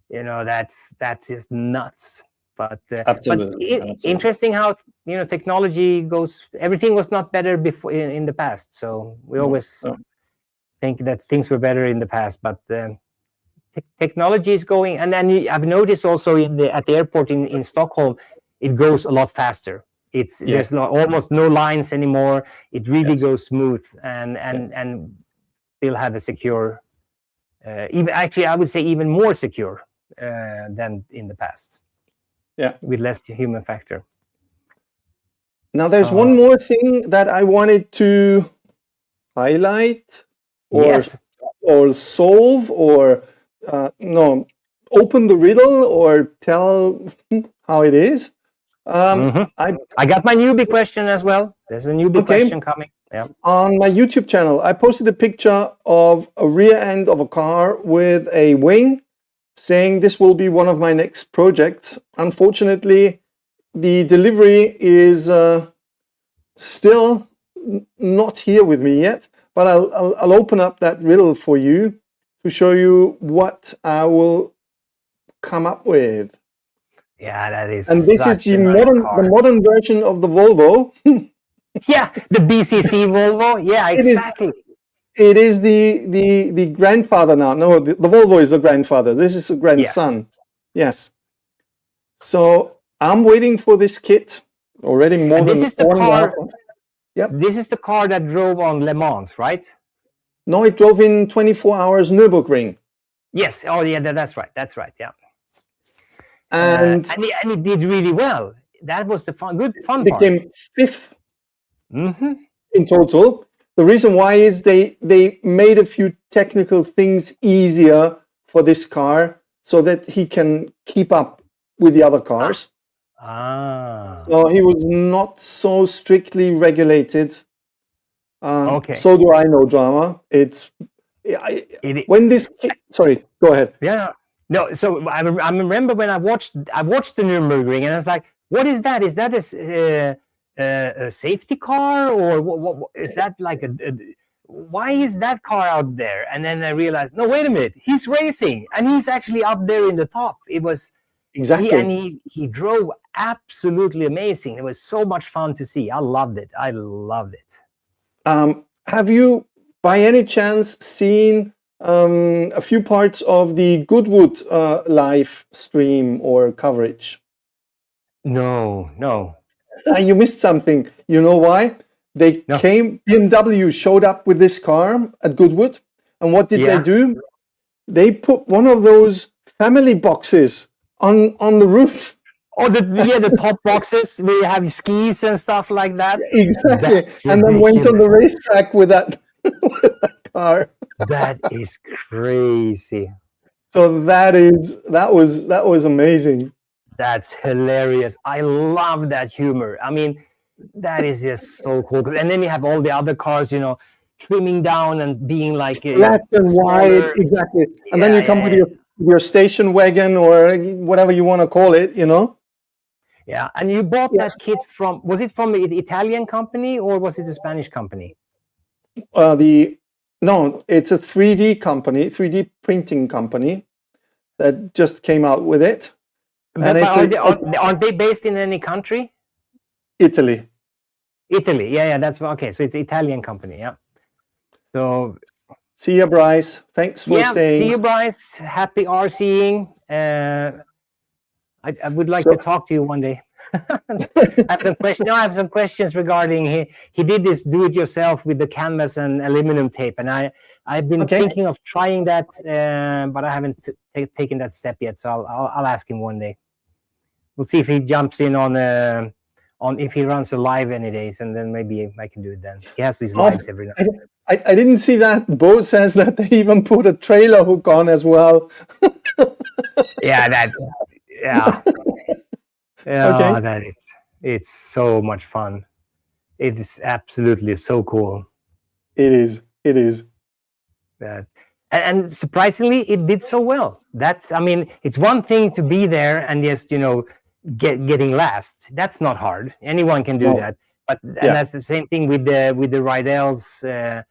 That's just nuts. But Absolutely. Interesting how technology goes. Everything was not better before in the past. So we always think that things were better in the past, but technology is going. And then I've noticed also at the airport in Stockholm, it goes a lot faster. There's almost no lines anymore. It really goes smooth and still have a secure. I would say even more secure than in the past. Yeah, with less human factor. Now, there's one more thing that I wanted to highlight, or solve, or open the riddle, or tell how it is. I got my newbie question as well. There's a newbie question coming. Yeah. On my YouTube channel, I posted a picture of a rear end of a car with a wing, saying this will be one of my next projects. Unfortunately, the delivery is still not here with me yet, but I'll open up that riddle for you to show you what I will come up with. Yeah, that is And this is such a nice car. the modern version of the Volvo. Yeah, the BCC Volvo. Yeah, It is exactly. it is the grandfather now. No, the Volvo is the grandfather. This is the grandson. Yes. So I'm waiting for this kit already more And than this is the 1.5 car. months. Yep. This is the car that drove on Le Mans, right? No, it drove in 24 hours Nürburgring. Yes. Oh, yeah. That's right. That's right. Yeah. And And it did really well. That was the fun it part. became fifth Mm-hmm. in total. The reason why is they made a few technical things easier for this car so that he can keep up with the other cars. So he was not so strictly regulated. Okay. So do I know drama. When this sorry, go ahead. Yeah. No. So I remember when I watched the Nürburgring, and I was like, "What is that? Is that a safety car, or what is that like why is that car out there?" And then I realized, no, wait a minute, he's racing, and he's actually up there in the top. It was exactly. He drove absolutely amazing. It was so much fun to see. I loved it. Have you, by any chance, seen a few parts of the Goodwood live stream or coverage? No. You missed something. You know why? BMW showed up with this car at Goodwood, and what did they do? They put one of those family boxes on the roof. Oh, the top boxes where you have skis and stuff like that. Exactly, and then went on the racetrack with that, with that car. That is crazy. So that was amazing. That's hilarious. I love that humor. I mean, that is just so cool. And then you have all the other cars, trimming down and being like black and white, exactly. And then you come with your station wagon or whatever you want to call it, Yeah, and you bought that kit was it from an Italian company or was it a Spanish company? No, it's a 3D company, 3D printing company that just came out with it. But aren't they based in any country? Italy. Italy, yeah, that's okay. So it's an Italian company, yeah. So see you, Bryce. Thanks for staying. See you, Bryce. Happy RCing. I would like to talk to you one day. I have some questions. No, I have some questions regarding he did this do-it-yourself with the canvas and aluminum tape, and I've been thinking of trying that, but I haven't taken that step yet. So I'll ask him one day. We'll see if he jumps in on if he runs a live any days, and then maybe I can do it then. He has these lives every night. I didn't see that. Bo says that they even put a trailer hook on as well. Yeah. Okay. It's so much fun. It is absolutely so cool. It is. And surprisingly, it did so well. It's one thing to be there and just getting last. That's not hard. Anyone can do that. But and that's the same thing with the Rydell's, the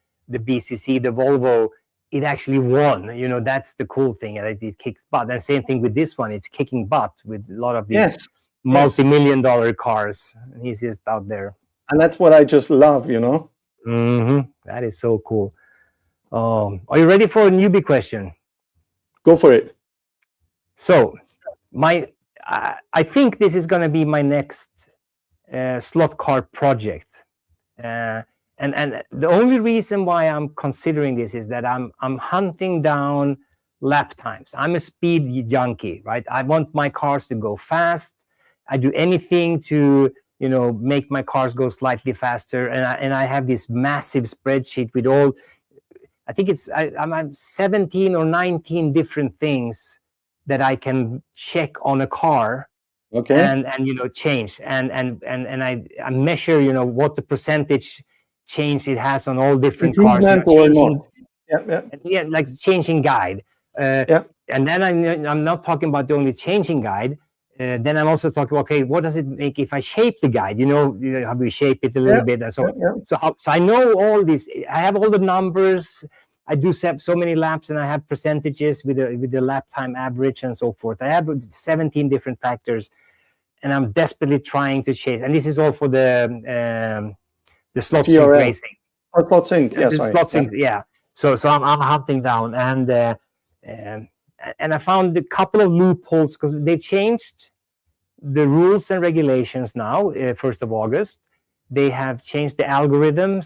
BCC, the Volvo. It actually won. That's the cool thing. It kicks butt. And same thing with this one. It's kicking butt with a lot of these multi-million-dollar cars. He's just out there. And that's what I just love, That is so cool. Are you ready for a newbie question? Go for it. So, I think this is going to be my next slot car project. And the only reason why I'm considering this is that I'm hunting down lap times. I'm a speed junkie, right? I want my cars to go fast. I do anything to make my cars go slightly faster. And I have this massive spreadsheet with all. I think I'm 17 or 19 different things that I can check on a car. Okay. And change and I measure what the percentage change it has on all different cars. Like changing guide. And then I'm not talking about the only changing guide. Then I'm also talking, okay, what does it make if I shape the guide? How we shape it a little bit. And so I know all this. I have all the numbers. I do so many laps, and I have percentages with the lap time average and so forth. I have 17 different factors, and I'm desperately trying to chase. And this is all for the slot sync GRL. racing. Oh, slot sync. Yeah, The sorry. slot sync. Yeah. So I'm hunting down, and I found a couple of loopholes because they've changed the rules and regulations now. 1st of August. They have changed the algorithm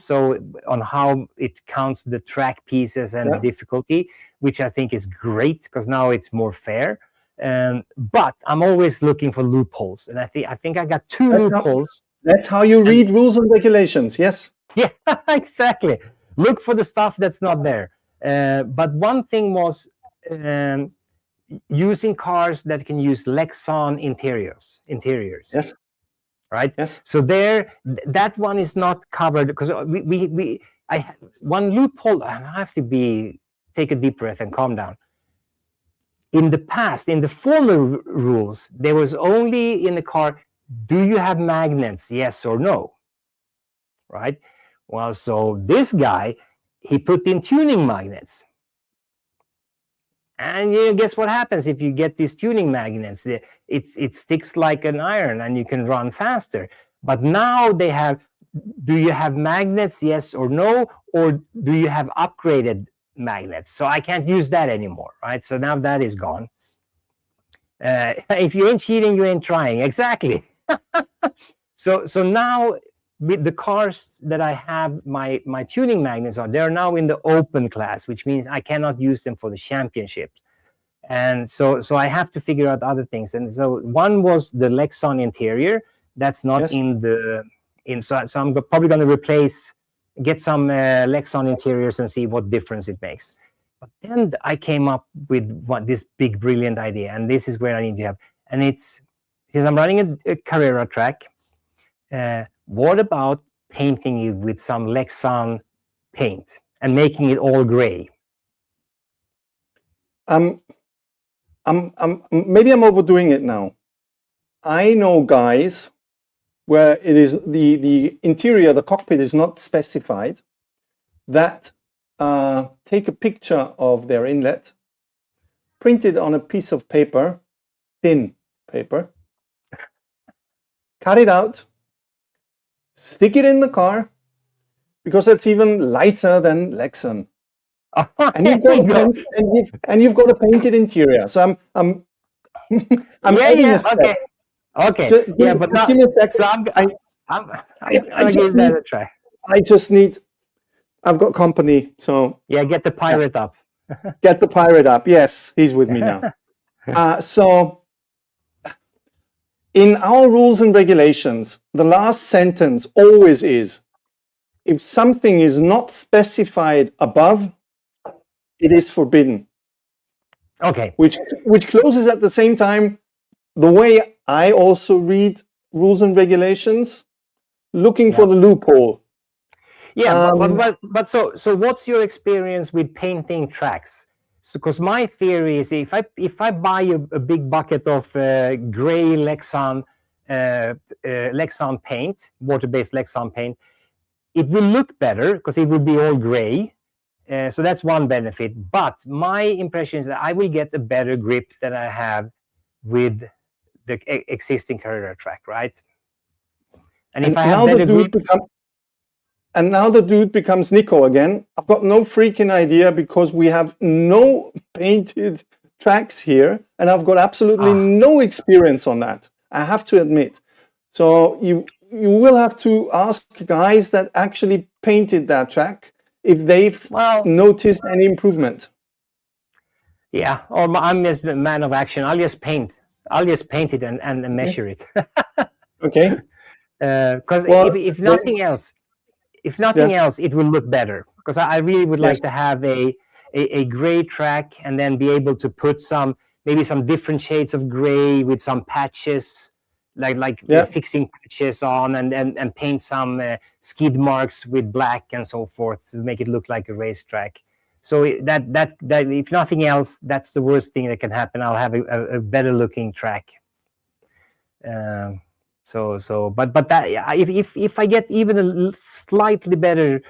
on how it counts the track pieces and difficulty, which I think is great because now it's more fair. But I'm always looking for loopholes, and I think I got two loopholes. That's how you read rules and regulations. Yes. Yeah, exactly. Look for the stuff that's not there. But one thing was using cars that can use Lexan interiors. Yes. Right. Yes. So that one is not covered because one loophole. I have to take a deep breath and calm down. In the past, in the former rules, there was only in the car, do you have magnets? Yes or no. Right. Well, so this guy, he put in tuning magnets. And guess what happens if you get these tuning magnets? It sticks like an iron, and you can run faster. But now they have, do you have magnets, yes or no? Or do you have upgraded magnets? So I can't use that anymore, right? So now that is gone. If you ain't cheating, you ain't trying. Exactly. So now with the cars that I have my tuning magnets on, they're now in the open class, which means I cannot use them for the championships. And so I have to figure out other things. And so one was the Lexan interior. That's not so I'm probably going to get some Lexan interiors and see what difference it makes. But then I came up with this big, brilliant idea. And this is where I need to have. And it's, since I'm running a Carrera track, what about painting it with some Lexan paint and making it all gray? Maybe I'm overdoing it now. I know guys where it is the interior, the cockpit is not specified, that take a picture of their inlet, print it on a piece of paper, thin paper, cut it out, stick it in the car, because it's even lighter than Lexan. And you've got a painted interior. So I'm adding a step. Okay. Just give me a second. So I'm gonna give that a try. I've got company, so get the pirate up. Get the pirate up. Yes, he's with me now. So in our rules and regulations, the last sentence always is, if something is not specified above, it is forbidden. Okay. Which closes at the same time the way I also read rules and regulations, looking for the loophole. Yeah, but so what's your experience with painting tracks? Because my theory is, if I buy a big bucket of gray Lexan paint, water-based Lexan paint, it will look better because it will be all gray. So that's one benefit. But my impression is that I will get a better grip than I have with the existing Carrera track, right? And if I have better grip... And now the dude becomes Nico again. I've got no freaking idea because we have no painted tracks here, and I've got absolutely no experience on that, I have to admit. So you will have to ask guys that actually painted that track if they've noticed any improvement. Yeah, or I'm just a man of action. I'll just paint it and measure it. Okay. Because if nothing else, it will look better. Because I really would like to have a gray track and then be able to put maybe some different shades of gray with some patches, like fixing patches on, and paint some skid marks with black and so forth to make it look like a racetrack. So that if nothing else, that's the worst thing that can happen. I'll have a better looking track. But that if I get even a slightly better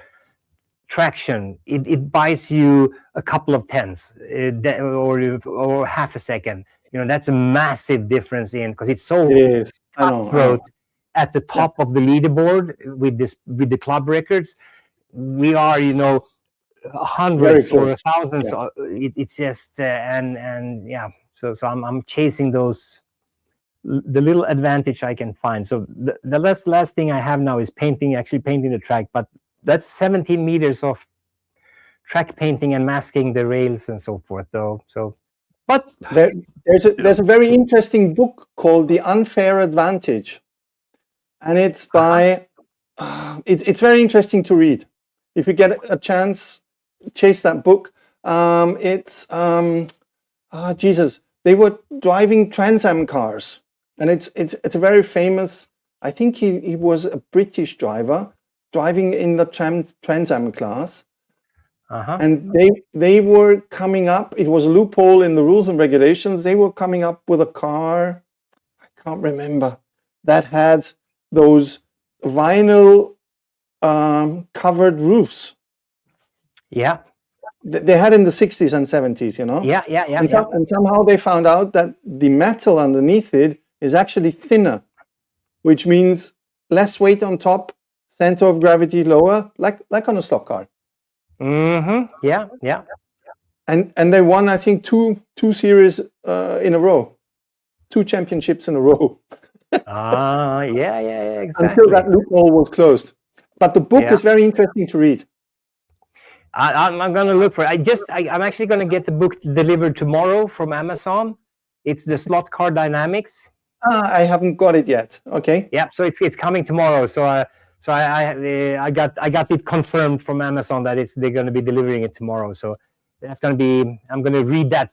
traction, it buys you a couple of tenths or half a second. That's a massive difference because it's so It is. I know. cutthroat at the top of the leaderboard with the club records. We are, hundreds or thousands. Yeah. It's just and yeah. So I'm chasing those, the little advantage I can find. So the last thing I have now is painting the track, but that's 17 meters of track painting and masking the rails and so forth, though. So, but there's a very interesting book called The Unfair Advantage, and it's by it's very interesting to read. If you get a chance, chase that book. Jesus, they were driving Trans Am cars, and it's a very famous. I think he was a British driver driving in the Trans Am class. And they were coming up. It was a loophole in the rules and regulations. They were coming up with a car, I can't remember, that had those vinyl covered roofs. Yeah. They had in the 60s and 70s, Yeah. And somehow they found out that the metal underneath it is actually thinner, which means less weight on top, center of gravity lower, like on a stock car. Yeah. And they won, I think, two series in a row, 2 championships in a row. Yeah, exactly. Until that loophole was closed. But the book is very interesting to read. I'm going to look for it. I'm actually going to get the book delivered tomorrow from Amazon. It's the Slot Car Dynamics. I haven't got it yet. Okay. Yeah, so it's coming tomorrow. So I got it confirmed from Amazon that they're going to be delivering it tomorrow. So that's going to be, I'm going to read that,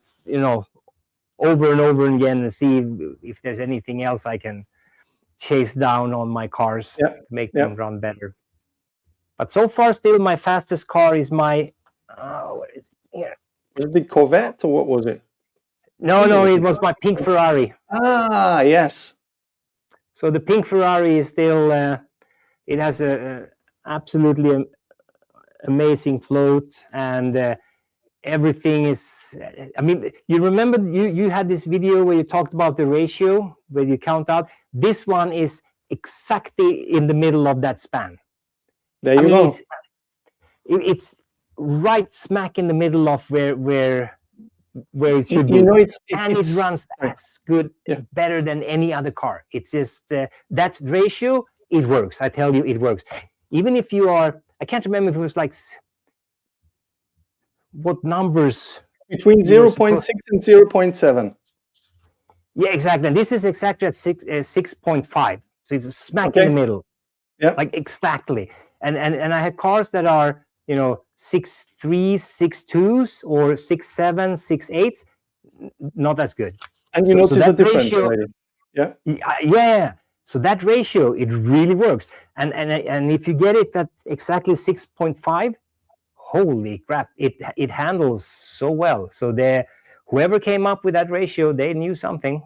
over and over again and see if there's anything else I can chase down on my cars to make them run better. But so far, still my fastest car is my, what is it here? Was it the Corvette or what was it? No, it was my pink Ferrari. Yes. So the pink Ferrari is still, it has a absolutely amazing float, and everything is, I mean, you remember you had this video where you talked about the ratio, where you count out. This one is exactly in the middle of that span. There you go. It's right smack in the middle of where it should be. It runs as good, better than any other car. It's just that ratio, it works. I tell you, it works. Even if you are, I can't remember if it was like, what numbers? Between 0.6 and 0.7. Yeah, exactly. And this is exactly at 6.5. So it's smack in the middle. Yeah. Like exactly. And I had cars that are, 6.3, 6.2s or 6.7, 6.8s, not as good. And you notice a difference already. Yeah. Yeah. So that ratio, it really works. And if you get it at exactly 6.5, holy crap, it handles so well. So whoever came up with that ratio, they knew something.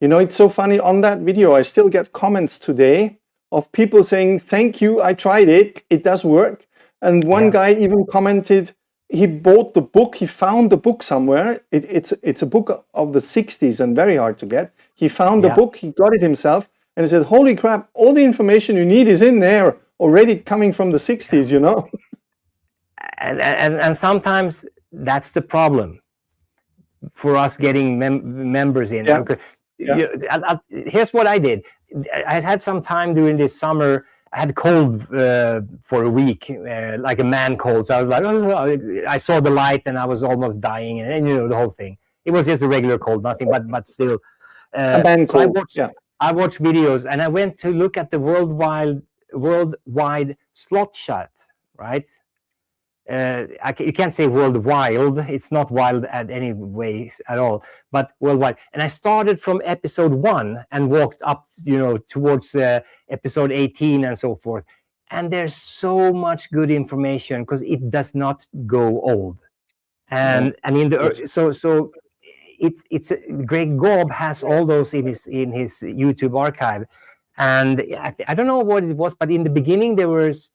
It's so funny. On that video, I still get comments today of people saying, thank you, I tried it, it does work. And one guy even commented, he bought the book, he found the book somewhere. It's a book of the 60s and very hard to get. He found the book, he got it himself, and he said, holy crap, all the information you need is in there already coming from the 60s, And sometimes that's the problem for us getting members in. Here's what I did. I had some time during this summer. I had cold for a week, like a man cold. So I was like, I saw the light and I was almost dying, and the whole thing. It was just a regular cold, nothing, but still. A man cold. I watched videos, and I went to look at the worldwide slot shot, right? You can't say worldwide. It's not wild at any way at all, but worldwide. And I started from episode 1 and walked up, towards episode 18 and so forth. And there's so much good information because it does not go old. And in the so it's Greg Gobb has all those in his YouTube archive. And I don't know what it was, but in the beginning there was,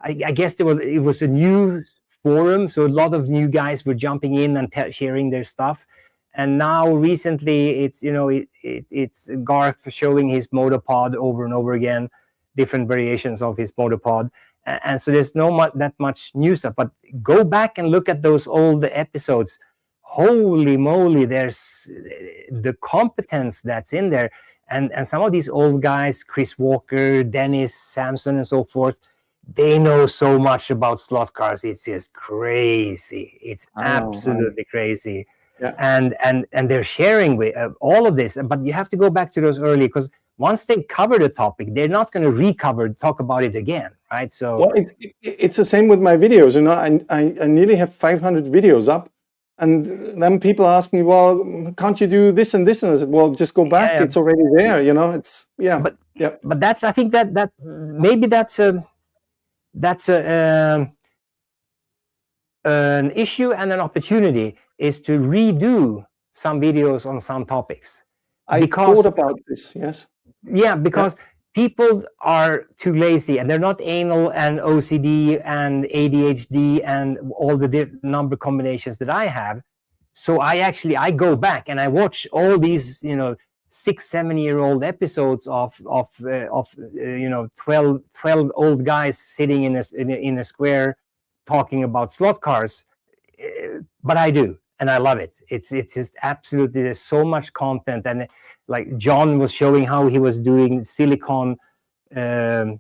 I guess it was a new forum, so a lot of new guys were jumping in and sharing their stuff. And now recently, it's it's Garth showing his Motopod over and over again, different variations of his Motopod, and so there's that much new stuff. But go back and look at those old episodes. Holy moly, there's the competence that's in there, and some of these old guys, Chris Walker, Dennis Sampson, and so forth, they know so much about slot cars. It's just crazy. It's absolutely crazy. Yeah. And they're sharing with all of this, but you have to go back to those early, because once they cover the topic, they're not going to talk about it again, right? So well, it's the same with my videos. You know, I nearly have 500 videos up, and then people ask me, well, can't you do this and this? And I said, well, just go back. Yeah. It's already there. You know, it's But that's, I think that maybe that's an issue and an opportunity, is to redo some videos on some topics. I thought about this, yes. Yeah, because people are too lazy, and they're not anal and OCD and ADHD and all the number combinations that I have. So I go back and I watch all these, 6-7-year-old episodes of 12 old guys sitting in a square talking about slot cars. But I do, and I love it. It's just absolutely, there's so much content. And like John was showing how he was doing silicone stuff,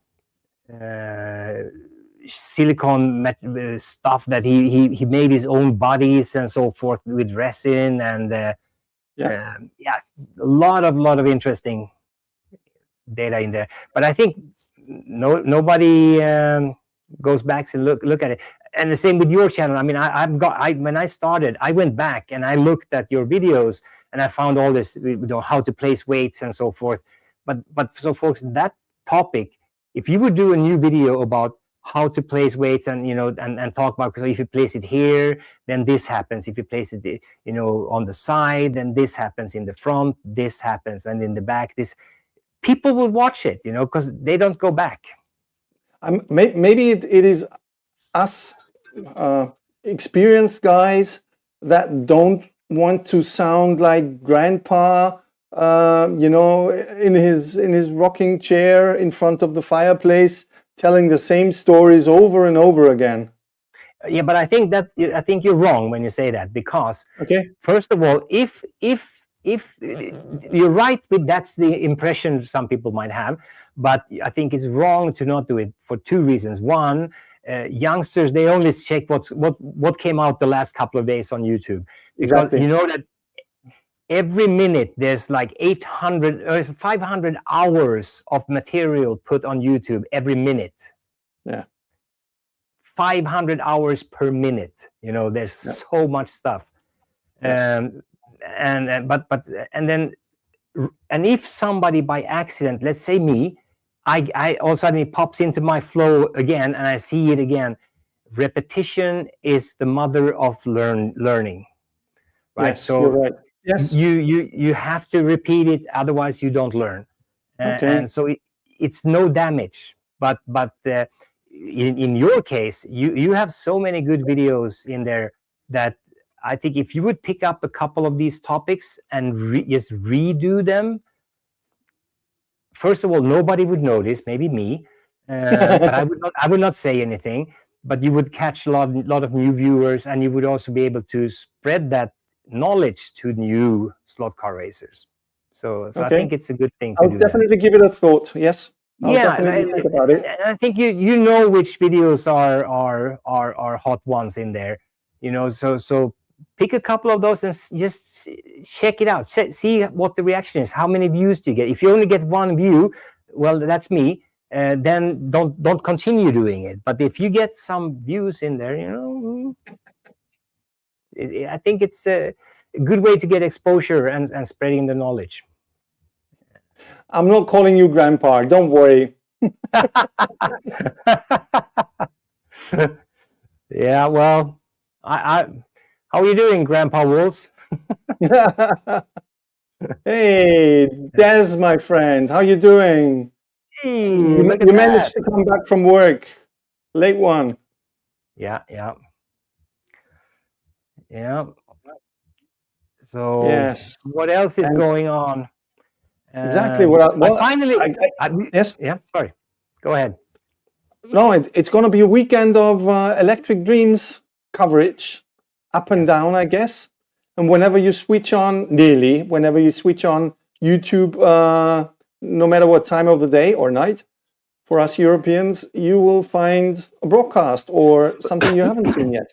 that he made his own bodies and so forth with resin, and a lot of interesting data in there. But I think nobody goes back and look at it. And the same with your channel. I mean, when I started, I went back and I looked at your videos, and I found all this, how to place weights and so forth. But so folks, that topic, if you would do a new video about how to place weights, and and talk about, because if you place it here, then this happens. If you place it on the side, then this happens. In the front, this happens, and in the back, this. People will watch it, because they don't go back. Maybe it is us experienced guys that don't want to sound like grandpa, in his rocking chair in front of the fireplace, telling the same stories over and over again. Yeah, but I think you're wrong when you say that, because first of all, if you're right with, that's the impression some people might have, but I think it's wrong to not do it for two reasons. One, youngsters, they only check what came out the last couple of days on YouTube, because you know that every minute there's like 800 or 500 hours of material put on YouTube every minute. Yeah, 500 hours per minute. There's so much stuff. And if somebody by accident, let's say me, I all of a sudden it pops into my flow again, and I see it again. Repetition is the mother of learning, right? Yes, so you're right. Yes, you have to repeat it, otherwise you don't learn. And so it's no damage. But in your case, you have so many good videos in there that I think if you would pick up a couple of these topics and just redo them, first of all, nobody would notice, maybe me, but I would not say anything. But you would catch a lot of new viewers, and you would also be able to spread that knowledge to new slot car racers. So I think it's a good thing to do. I'll definitely give it a thought. Yes. I'll definitely think about it. I think you know which videos are hot ones in there. So pick a couple of those and just check it out. See what the reaction is. How many views do you get? If you only get one view, well, that's me. Then don't continue doing it. But if you get some views in there, I think it's a good way to get exposure and spreading the knowledge. I'm not calling you grandpa. Don't worry. Yeah, well, how are you doing, Grandpa Wolves? Hey, Des, my friend, how you doing? Hey, you managed to come back from work. late one. Yeah. So Yes. what else is And going on? exactly But finally, yes. yeah. Sorry, go ahead. No, it's going to be a weekend of Electric Dreams coverage, up and Yes. down, I guess. And whenever you switch on YouTube, no matter what time of the day or night, for us Europeans, you will find a broadcast or something you haven't seen yet.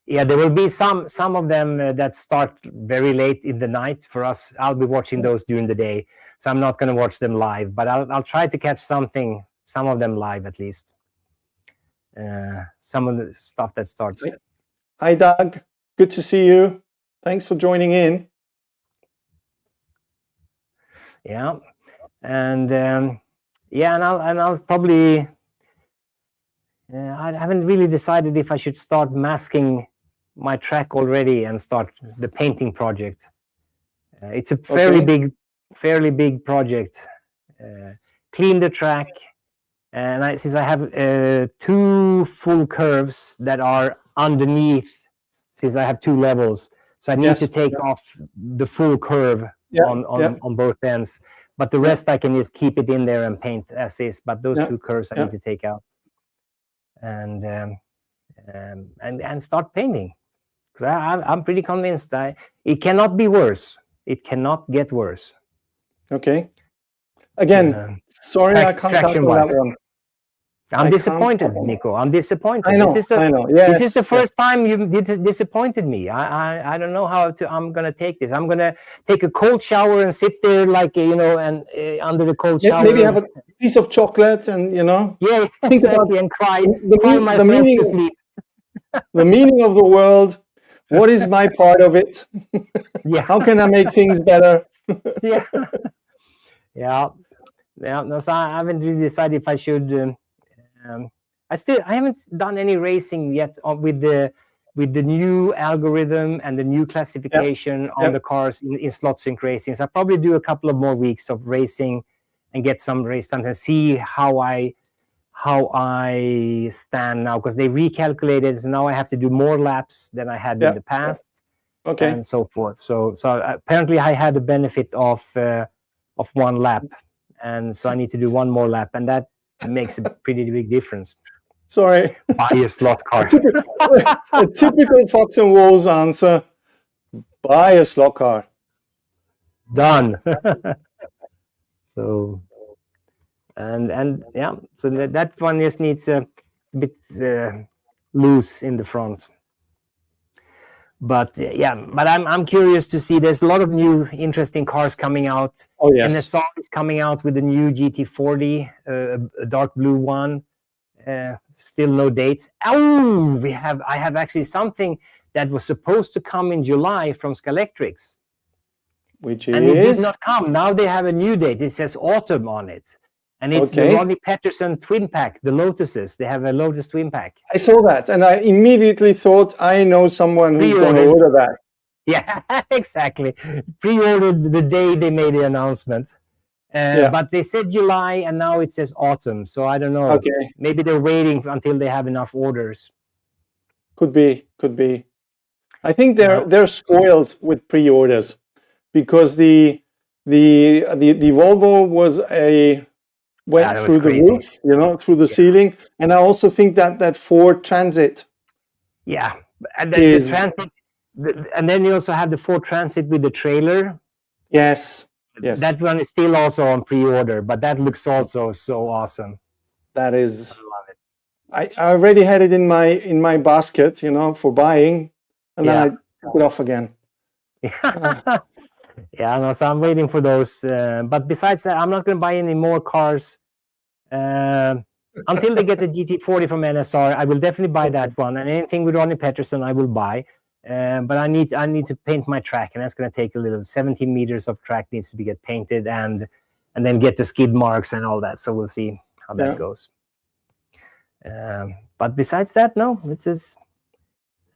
Yeah, there will be some of them that start very late in the night. For us, I'll be watching those during the day, so I'm not going to watch them live. But I'll try to catch some of them live at least. Some of the stuff that starts. Hi, Doug. Good to see you. Thanks for joining in. Yeah, and I'll probably. I haven't really decided if I should start masking my track already and start the painting project. It's a fairly big project. Clean the track, and since I have 2 full curves that are underneath, since I have 2 levels, so I need to take off the full curve on both ends. But the rest I can just keep it in there and paint as is. But those 2 curves I need to take out and start painting, because I'm pretty convinced it cannot be worse. It cannot get worse. Okay. Again, sorry I can't help on that one. I'm disappointed, Nico. I'm disappointed. I know. Yes, this is the first time you disappointed me. I don't know how I'm going to take this. I'm going to take a cold shower and sit there like, and under the cold shower. Maybe have a piece of chocolate and, Yeah, think exactly, about and cry myself to sleep. The meaning of the world. What is my part of it? Yeah. How can I make things better? Yeah. No, so I haven't really decided if I should. I haven't done any racing yet with the new algorithm and the new classification on the cars in SlotSync racing. So I'll probably do a couple of more weeks of racing and get some race times and see how I stand now, because they recalculated. So now I have to do more laps than I had in the past, and so forth. So apparently I had the benefit of 1 lap, and so I need to do 1 more lap, and that makes a pretty big difference. Sorry. Buy a slot car. A typical Fox and Wolves answer: buy a slot car. Done. So, and yeah, so that one just needs a bit loose in the front. But but I'm curious to see. There's a lot of new interesting cars coming out. Oh yes. NSR is coming out with the new GT40, a dark blue one. Still no dates. Oh, I have actually something that was supposed to come in July from Scalextrics, and it did not come. Now they have a new date. It says autumn on it, and it's the Ronnie Peterson twin pack, the Lotuses. They have a Lotus twin pack. I saw that, and I immediately thought, I know someone who's going to order that. Yeah, exactly. Pre-ordered the day they made the announcement. But they said July, and now it says autumn. So I don't know. Okay. Maybe they're waiting until they have enough orders. Could be. I think they're spoiled with pre-orders, because the Volvo went through the roof, through the ceiling, and I also think that Ford Transit. Yeah, and then the Transit, and then you also have the Ford Transit with the trailer. Yes. That one is still also on pre-order, but that looks also so awesome. That is. I love it. I already had it in my basket, for buying, and then I took it off again. No, so I'm waiting for those. But besides that, I'm not going to buy any more cars until they get the GT40 from NSR. I will definitely buy that one, and anything with Ronnie Peterson I will buy. But I need to paint my track, and that's going to take a little. 17 meters of track needs to be get painted, and then get the skid marks and all that. So we'll see how that goes. But besides that, no, it's just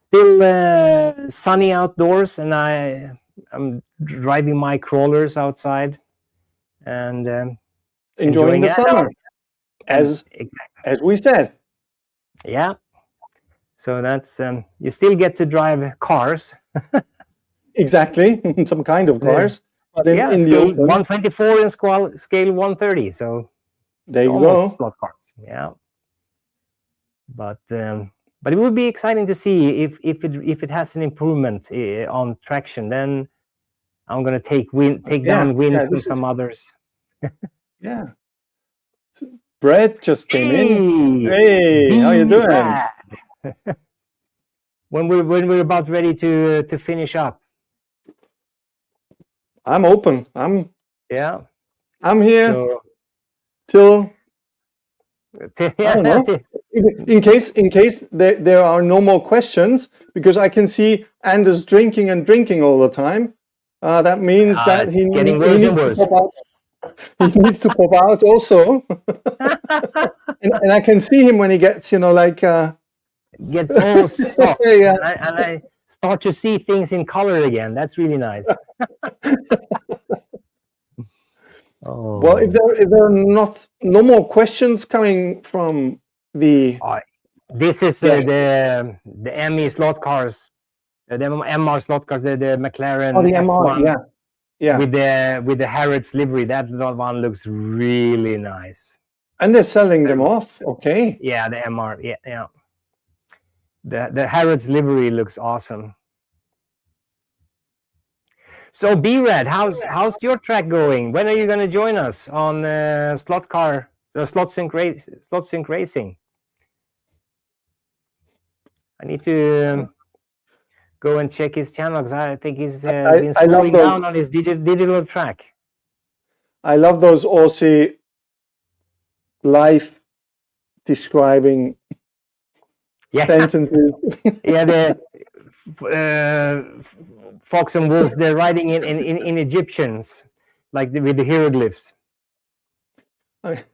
still sunny outdoors, and I'm driving my crawlers outside and enjoying the summer, as we said. Yeah. So that's you still get to drive cars. Exactly, some kind of cars, but in the Scale open. 124 and scale 130. So There it's you almost go. slot cars. Yeah. But it would be exciting to see if it has an improvement on traction. Then I'm gonna take down wins from some others. Yeah. Brett just came in. Hey, Hey, how you doing? Brad. when we're about ready to finish up. I'm open. I'm here So till I don't know. In case there are no more questions, because I can see Anders drinking and drinking all the time. That means that he getting worse and worse. He needs to pop out also. and I can see him when he gets, like gets all soft, yeah. and I start to see things in color again. That's really nice. Oh. Well, if there are no more questions coming from the this is the ME slot cars, the MR slot cars, the McLaren the F1, MR, yeah, with the Harrods livery. That one looks really nice. And they're selling them off. Okay. Yeah, the MR. Yeah. The Harrods livery looks awesome. So B-Rad, how's your track going? When are you going to join us on Slot Sync Racing? I need to go and check his channel because I think he's been slowing down on his digital track. I love those Aussie life describing sentences. Yeah, the Fox and Wolves, they're writing in Egyptians, like with the hieroglyphs. But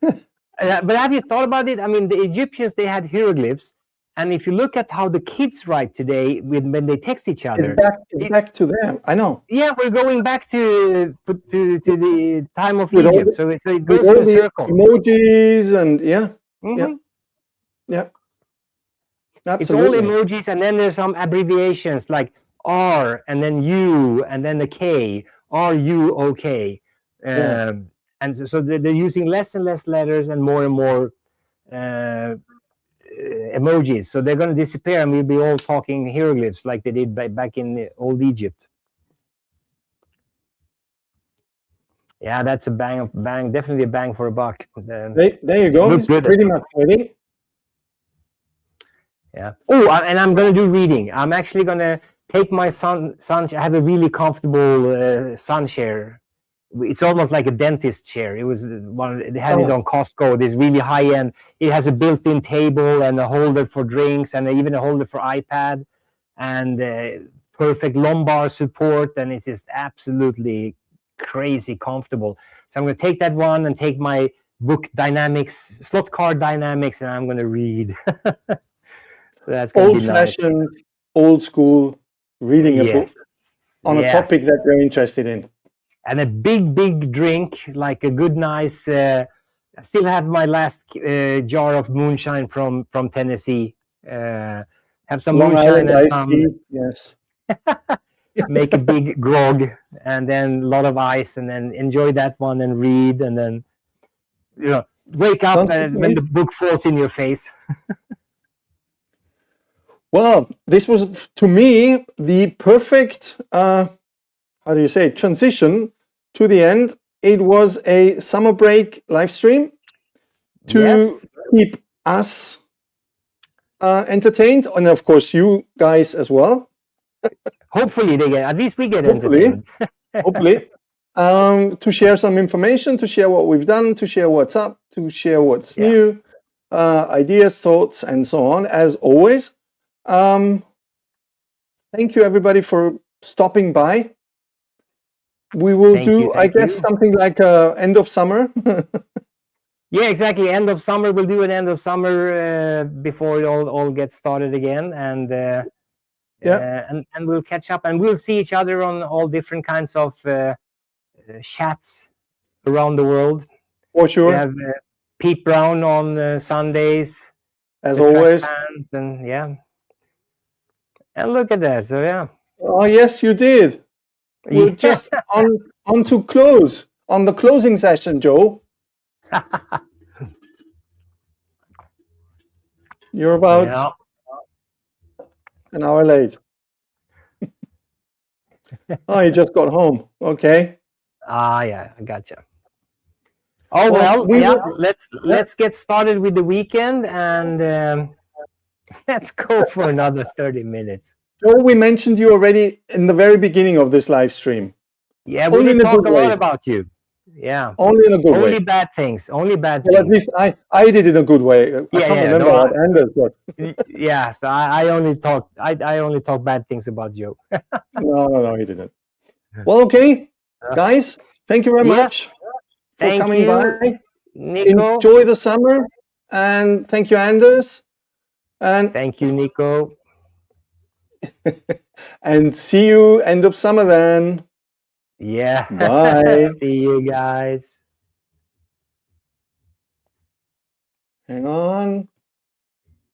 have you thought about it? I mean, the Egyptians, they had hieroglyphs. And if you look at how the kids write today when they text each other, it's back to them. I know. Yeah, we're going back to the time of Egypt. So it goes in a circle. Emojis and yeah. Absolutely. It's all emojis, and then there's some abbreviations like R and then U and then a K. Are you okay? And so they're using less and less letters and more emojis. So they're going to disappear, and we'll be all talking hieroglyphs like they did back in old Egypt. Yeah, that's a bang, definitely a bang for a buck. There you go. It's pretty much ready. Yeah. Oh, and I'm going to do reading. I'm actually going to take my son. I have a really comfortable sun chair. It's almost like a dentist chair. It was one. It had it on Costco. This really high end. It has a built-in table and a holder for drinks, and even a holder for iPad, and perfect lumbar support. And it's just absolutely crazy comfortable. So I'm going to take that one and take my book Slot Car Dynamics, and I'm going to read. So that's old-fashioned, old school reading a book on a topic that you're interested in. And a big drink, like a good, nice. I still have my last jar of moonshine from Tennessee. Have some Long moonshine Island and some. Tea, yes. Make a big grog, and then a lot of ice, and then enjoy that one and read, and then wake up when the book falls in your face. Well, this was, to me, the perfect, how do you say, transition to the end. It was a summer break live stream to keep us entertained, and of course you guys as well. Hopefully at least we get entertained. Hopefully. To share some information, to share what we've done, to share what's up, to share what's new, ideas, thoughts, and so on, as always. Thank you, everybody, for stopping by. We will do, I guess, something like end of summer. Yeah, exactly. End of summer. We'll do an end of summer before it all gets started again, and we'll catch up, and we'll see each other on all different kinds of chats around the world. For sure. We have Pete Brown on Sundays. as the track always. fans, and yeah. And look at that. So yeah. Oh yes, you did. We're Yeah. just on to close on the closing session, Joe. You're about Yeah. an hour late. Oh, you just got home. Okay. Yeah, I gotcha. Oh Well, well, yeah. Let's get started with the weekend, and let's go for another 30 minutes. Joe, we mentioned you already in the very beginning of this live stream. Yeah, we Only did in a talk good a lot way. about you. Yeah. Only in a good Only way. bad things. Only bad Well, at things. least I did it in a good way. I Yeah, can't yeah. remember No, what Anders was. yeah. So I only talk. I only talk bad things about Joe. No, he didn't. Well, okay, guys, thank you very Yeah. much for Thank coming you, by. Nico. Enjoy the summer, and thank you, Anders. And Thank you, Nico. and see you end of summer then. Yeah. Bye. See you guys. Hang on.